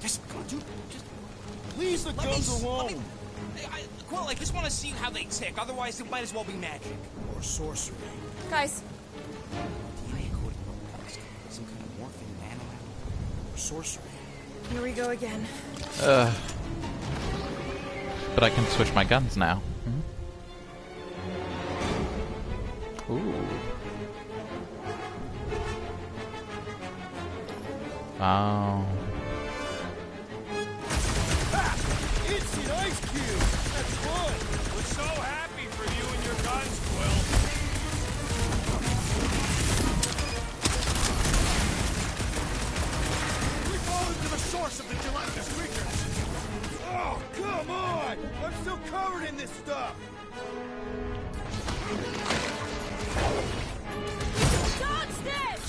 just come on, dude. Just Leave the guns alone! Quill, I just want to see how they tick. Otherwise, it might as well be magic. Or sorcery. Guys, DNA code. Some kind of morphing man around. Or sorcery. here we go again. But I can switch my guns now. Ooh. Oh. It's an ice cube! That's fun! We're so happy for you and your guns, Quill. We fall into the source of the gelatinous creatures. Oh, come on! I'm still covered in this stuff! Dodge this!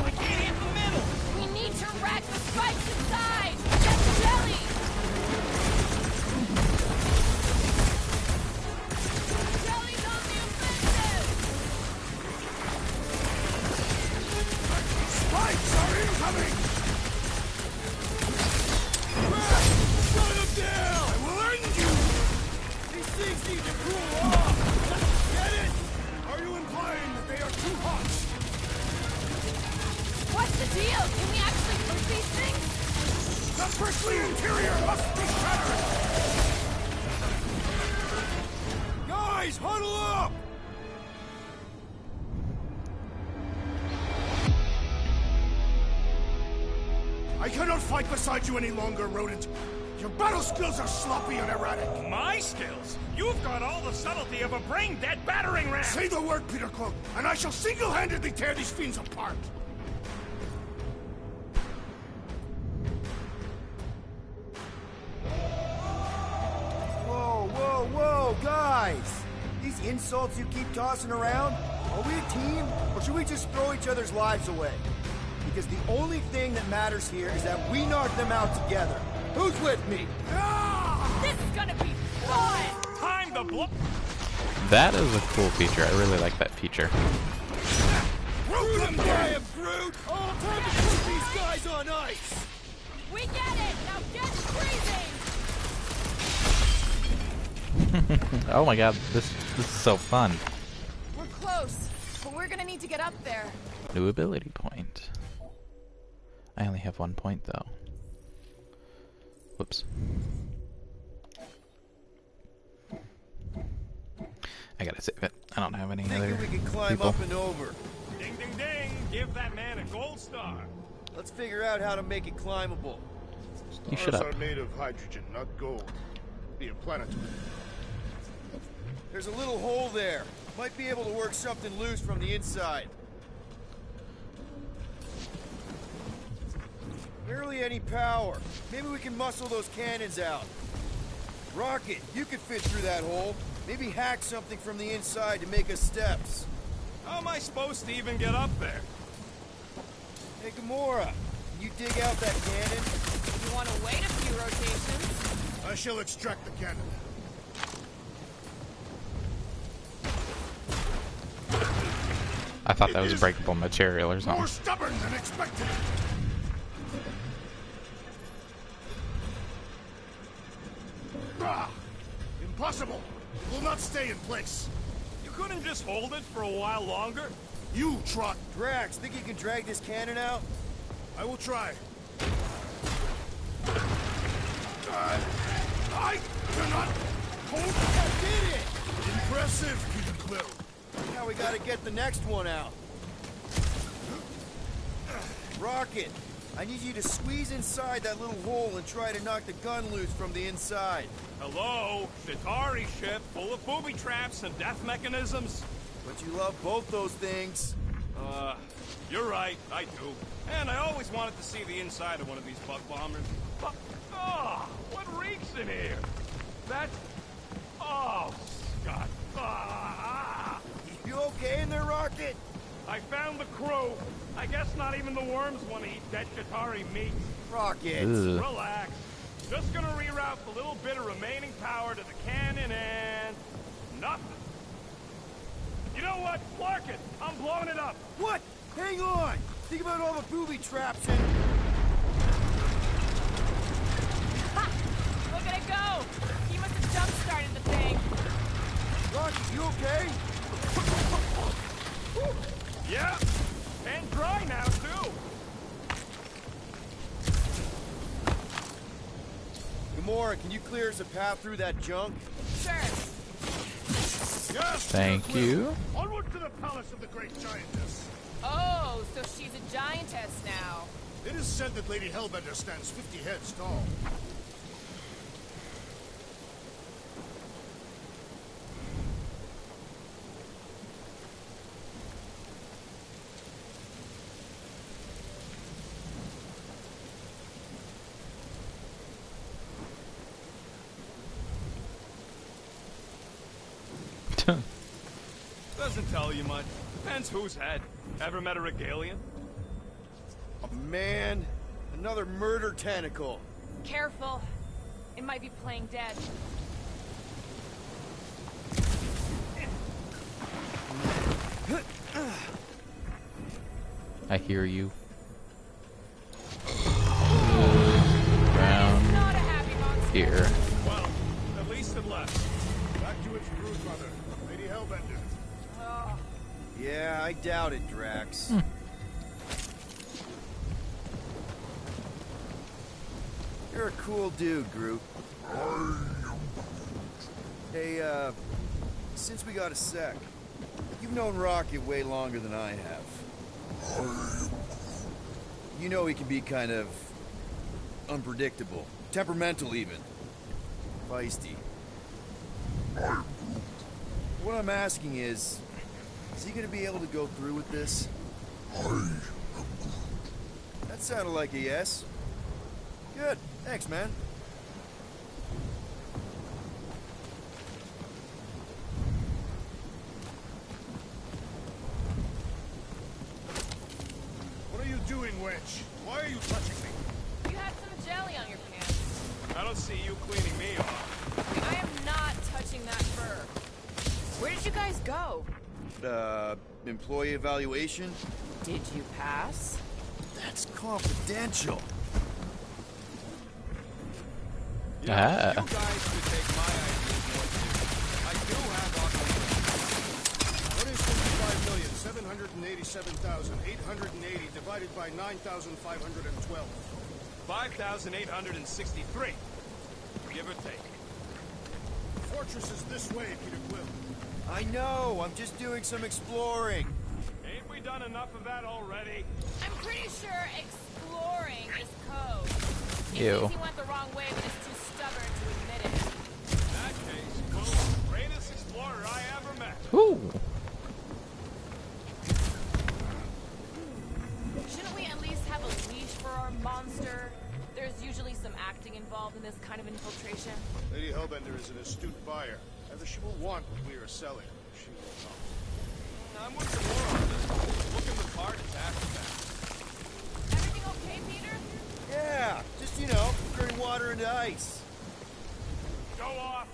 I can't hit the middle. We need to rack the spikes inside! That's jelly! Jelly's on the offensive! Spikes are incoming! Shut him down! I will end you! These things need to cool off! Get it? Are you implying that they are too hot? What's the deal? Can we actually cook these things? The prickly interior must be shattered! Guys, huddle up! I cannot fight beside you any longer, rodent. Your battle skills are sloppy and erratic. My skills? You've got all the subtlety of a brain-dead battering ram! Say the word, Peter Quill, and I shall single-handedly tear these fiends apart. Whoa, whoa, whoa, guys! These insults you keep tossing around, are we a team, or should we just throw each other's lives away? Because the only thing that matters here is that we knock them out together. Who's with me? This is gonna be fun! Time to blow. That is a cool feature. I really like that feature. Root them down, Groot! All time to put these guys on ice! We get it! Now get freezing! Oh my god, this is so fun. We're close, but we're gonna need to get up there. New ability point. I only have 1 point though. Whoops. I gotta save it. I don't have any other Thinking we can climb people. up and over. Ding, ding, ding. Give that man a gold star. Let's figure out how to make it climbable. You shut Stars up. are made of hydrogen, not gold. Be a planetoid. There's a little hole there. Might be able to work something loose from the inside. Barely any power. Maybe we can muscle those cannons out. Rocket, you could fit through that hole. Maybe hack something from the inside to make us steps. How am I supposed to even get up there? Hey, Gamora, can you dig out that cannon? You want to wait a few rotations? I shall extract the cannon. I thought that was breakable material or More something. stubborn than expected. Ah, impossible. It will not stay in place. You couldn't just hold it for a while longer? You trot. Drax, think you can drag this cannon out? I will try. I cannot hold. I did it! Impressive, Peter Quill. Now we gotta get the next one out. Rocket, I need you to squeeze inside that little hole and try to knock the gun loose from the inside. Hello? Chitauri ship full of booby traps and death mechanisms? But you love both those things. You're right, I do. And I always wanted to see the inside of one of these bug bombers. But, what reeks in here? That... Oh, Scott. You okay in there, Rocket? I found the crew. I guess not even the worms want to eat dead Chitauri meat. Rocket! Ugh. Relax. Just gonna reroute the little bit of remaining power to the cannon and... nothing. You know what? Flarkin! I'm blowing it up! What? Hang on! Think about all the booby traps and... Ha! Look at it go! He must have jump-started the thing. Rocky, you okay? Yeah! And dry now, too! Gamora, can you clear us a path through that junk? Sure. Yes, Thank Peter you. Quill. Onward to the palace of the great giantess. Oh, so she's a giantess now. It is said that Lady Hellbender stands 50 heads tall. Doesn't tell you much. Depends whose head. Ever met a Regalian? Oh, man. Another murder tentacle. Careful. It might be playing dead. I hear you. It's not a happy monster. Here. Well, at least it left. Back to its brood mother, Lady Hellbender. Oh, Yeah, I doubt it, Drax. You're a cool dude, Groot. Hey, since we got a sec, you've known Rocket way longer than I have. You know he can be kind of unpredictable, temperamental even, feisty. What I'm asking is he gonna be able to go through with this? That sounded like a yes. Good. Thanks, man. What are you doing, Wedge? Why are you touching me? you had some jelly on your pants. I don't see you cleaning me off. I am not touching that fur. Where did you guys go? Employee evaluation? Did you pass? That's confidential. You know, Ah. you guys should take my ideas more seriously. I do have augmentation. What is 55,787,880 divided by 9,512? 5,863. Give or take. The fortress is this way, Peter Quill. I know, I'm just doing some exploring. Ain't we done enough of that already? I'm pretty sure exploring is code. It Ew. means he went the wrong way, but is too stubborn to admit it. In that case, Quill was the greatest explorer I ever met. Ooh. Shouldn't we at least have a leash for our monster? There's usually some acting involved in this kind of infiltration. Lady Hellbender is an astute buyer. Either she will want what we are selling, or she will not. I'm with you more on this. Looking the part is after that. Everything okay, Peter? Yeah, just, you know, turning water into ice. Go off.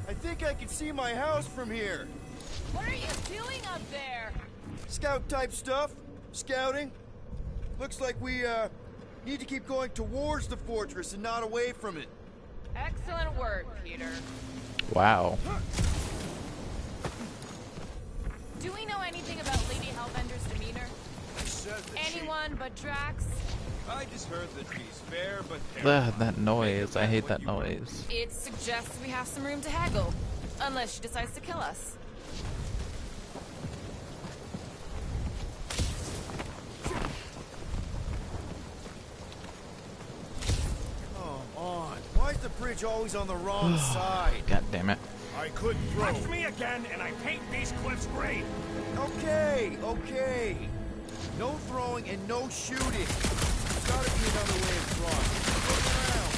I think I can see my house from here. What are you doing up there? Scout type stuff. Scouting. Looks like we, need to keep going towards the fortress and not away from it. Excellent work, Peter. Wow. Do we know anything about Lady Hellbender's demeanor? She says that Anyone but Drax? I just heard that she's fair, but Ugh, that noise. I hate that noise. It suggests we have some room to haggle. Unless she decides to kill us. Come on. Why is the bridge always on the wrong side? God damn it. I could throw. Touch me again, and I paint these cliffs green. Okay, okay. No throwing and no shooting. There's gotta be another way of drawing. Look around.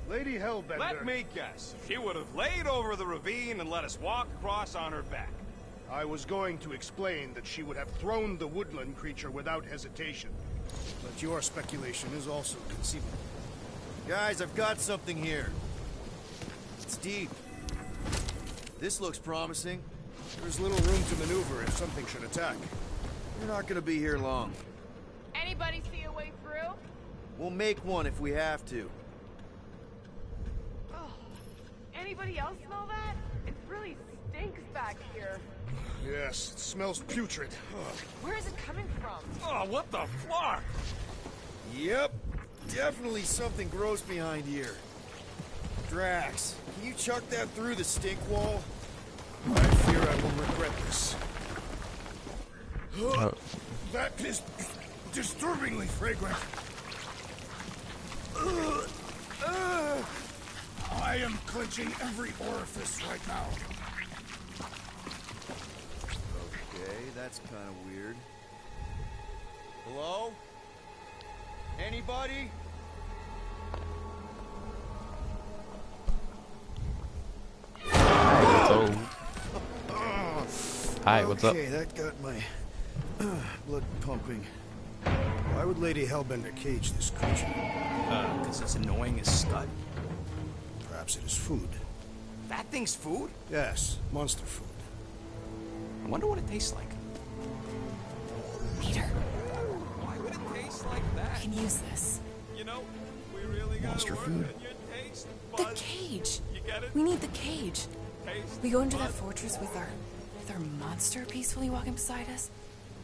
Lady Hellbender. Let me guess. She would have laid over the ravine and let us walk across on her back. I was going to explain that she would have thrown the woodland creature without hesitation. But your speculation is also conceivable. Guys, I've got something here. It's deep. This looks promising. There's little room to maneuver if something should attack. We're not gonna be here long. Anybody see a way through? We'll make one if we have to. Oh, anybody else smell that? It really stinks back here. Yes, it smells putrid. Ugh. Where is it coming from? Oh, what the flark? Yep. Definitely something gross behind here. Drax, can you chuck that through the stink wall? I fear I will regret this. Oh. That is disturbingly fragrant. I am clenching every orifice right now. Okay, that's kind of weird. Hello? Anybody? Hi, what's up? Okay, that got my blood pumping. Why would Lady Hellbender cage this creature? Because it's annoying as scud. Perhaps it is food. That thing's food? Yes, monster food. I wonder what it tastes like. Peter, Why would it taste like that? we can use this. You know, we really gotta Monster work food? on your taste The buds. cage. You get it? We need the cage. Taste We go into that buds. fortress with our monster peacefully walking beside us.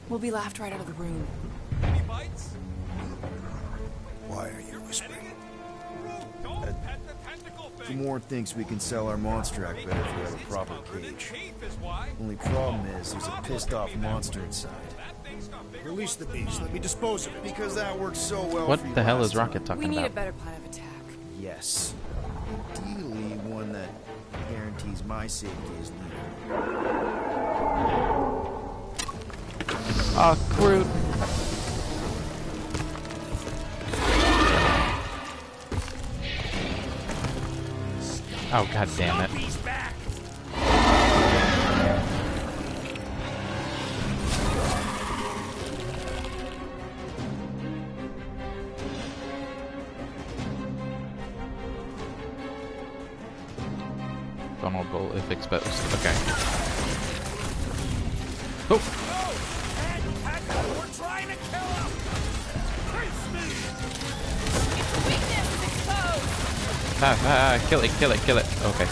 We'll be laughed right out of the room. Any bites? Why are you whispering? Don't pet the tentacle thing. Gamorn thinks we can sell our monster act better if we have a proper cage. Only problem is there's a pissed off monster inside. Release the beast. Let me dispose of it. Because that worked so well What for you the hell last is Rocket time. talking We need about? a better plan of attack. Yes. Ideally, one that guarantees my safety as leader. Oh, Groot. Oh, god damn it. He's back! Vulnerable if exposed. Okay. Oh! We're trying to kill him! Face me! Its weakness is exposed! Kill it, kill it, kill it. Okay.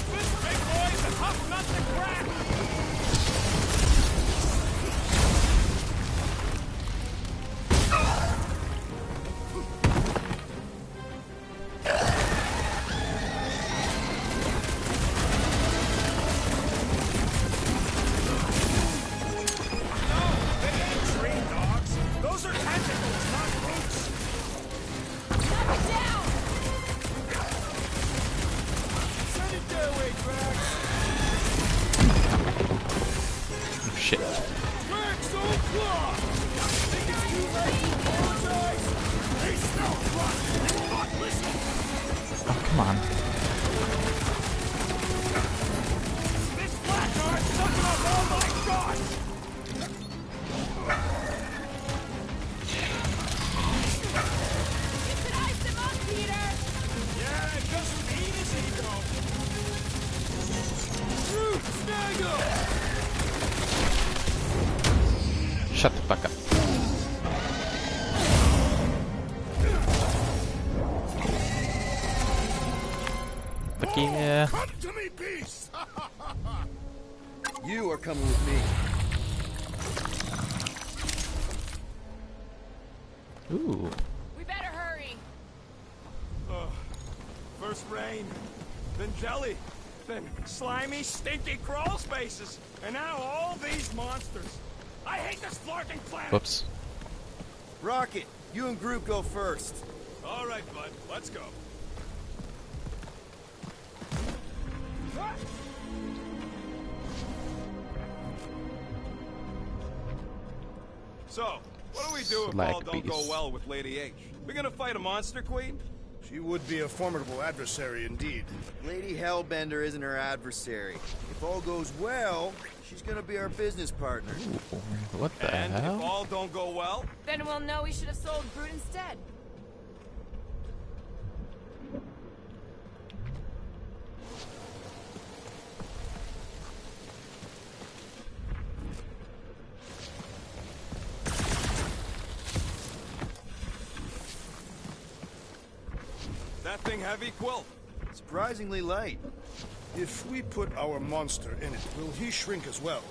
This big boy's a tough nut to crack! Tree dogs. Those are tentacles, not roots. Knock it down! Send it their way, Drax! Oh, shit. Drax, old claw! Think it's too late to apologize? They smell blood! They will not listen! Oh, come on. This blackguard's sucking up all my guts! You should ice him up, Peter! Yeah, it doesn't eat his ego. Groot, snag him! Shut the fuck up. Fuck yeah. Come to me, beast! You are coming with me. Ooh. We better hurry. First rain, then jelly, then slimy, stinky crawl spaces, and now all these monsters. I hate this Flarkin planet! Whoops. Rocket, you and Groot go first. All right, bud, let's go. So, what do we do if Slag all don't go beast. well with Lady H? We gonna fight a monster queen? She would be a formidable adversary indeed. Lady Hellbender isn't her adversary. If all goes well, she's gonna be our business partner. Ooh, what the And hell? if all don't go well, Then we'll know we should have sold Brute instead. that thing heavy, Quill? Surprisingly light. If we put our monster in it, will he shrink as well?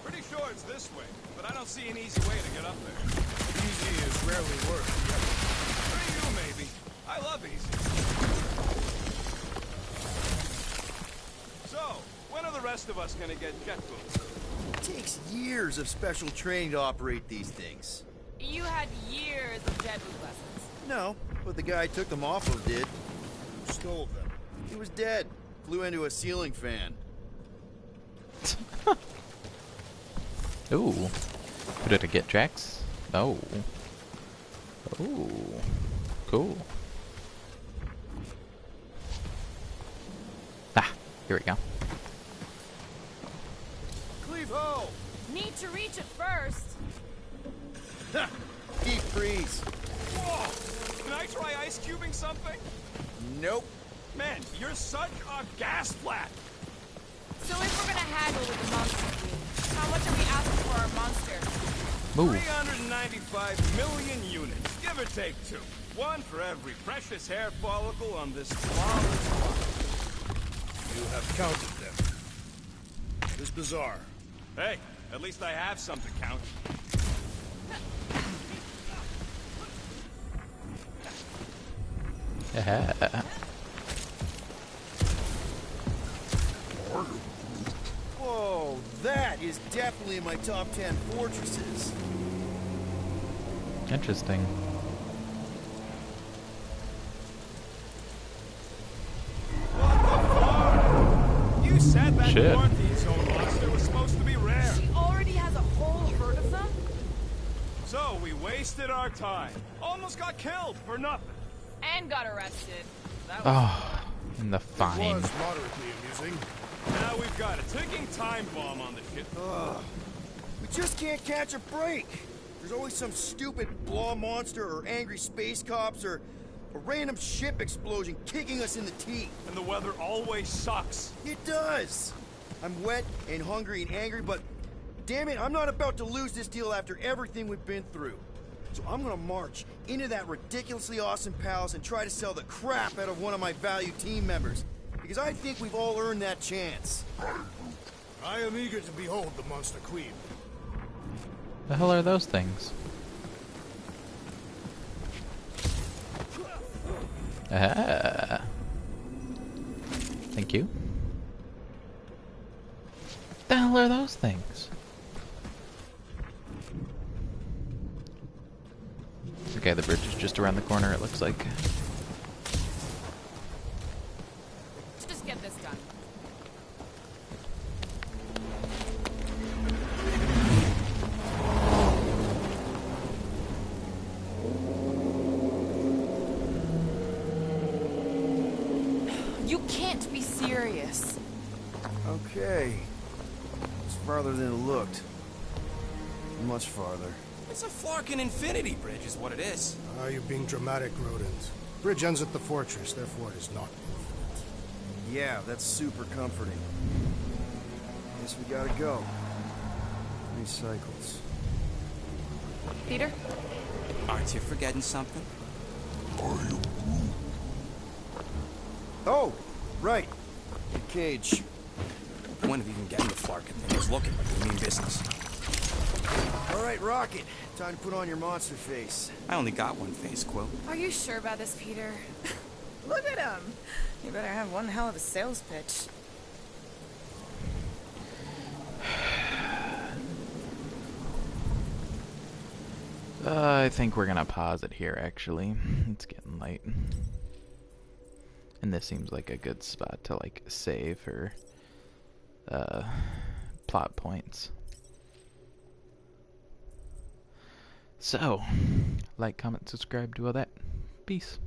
Pretty sure it's this way, but I don't see an easy way to get up there. Easy is rarely worth the effort. For you, maybe. I love easy. So, when are the rest of us gonna get jet boots? It takes years of special training to operate these things. You had years of jet boot lessons. No, but the guy I took them off of did. Who stole them? He was dead. Flew into a ceiling fan. Ooh. Who did it get, Jax? Oh. Ooh. Cool. Ah, here we go. Cleave ho! Need to reach it first. Deep freeze. Whoa! Can I try ice cubing something? Nope. Man, you're such a gas flat! So if we're gonna haggle with the monster queen, how much are we asking for our monster? Move. 395 million units, give or take 2. One for every precious hair follicle on this flawless body. You have counted them. It is bizarre. Hey, at least I have some to count. Whoa, that is definitely in my top 10 fortresses. Interesting. You said that Shit. quarantine zone monster was supposed to be rare. She already has a whole herd of them? So we wasted our time. Almost got killed for nothing. And got arrested. That was Oh, and the It fine. was moderately amusing. Now we've got a ticking time bomb on the ship. We just can't catch a break. There's always some stupid blah monster or angry space cops or a random ship explosion kicking us in the teeth. And the weather always sucks. It does. I'm wet and hungry and angry, but damn it, I'm not about to lose this deal after everything we've been through. So I'm gonna march into that ridiculously awesome palace and try to sell the crap out of one of my valued team members. Because I think we've all earned that chance. I am eager to behold the Monster Queen. The hell are those things? Ah. Thank you. The hell are those things? Okay, the bridge is just around the corner, it looks like. Let's just get this done. You can't be serious. Okay. It's farther than it looked. Much farther. It's a Flarkin infinity bridge is what it is. Ah, you're being dramatic, Rodent. Bridge ends at the fortress, therefore it is not infinite. Yeah, that's super comforting. Guess we gotta go. 3 cycles. Peter? Aren't you forgetting something? Oh, right. The cage. When have you been getting the Flarkin thing? I was looking, but we mean business. All right, Rocket. Time to put on your monster face. I only got one face, Quill. Are you sure about this, Peter? Look at him. You better have one hell of a sales pitch. I think we're gonna pause it here, actually. It's getting late. And this seems like a good spot to, like, save for plot points. So, like, comment, subscribe, do all that. Peace.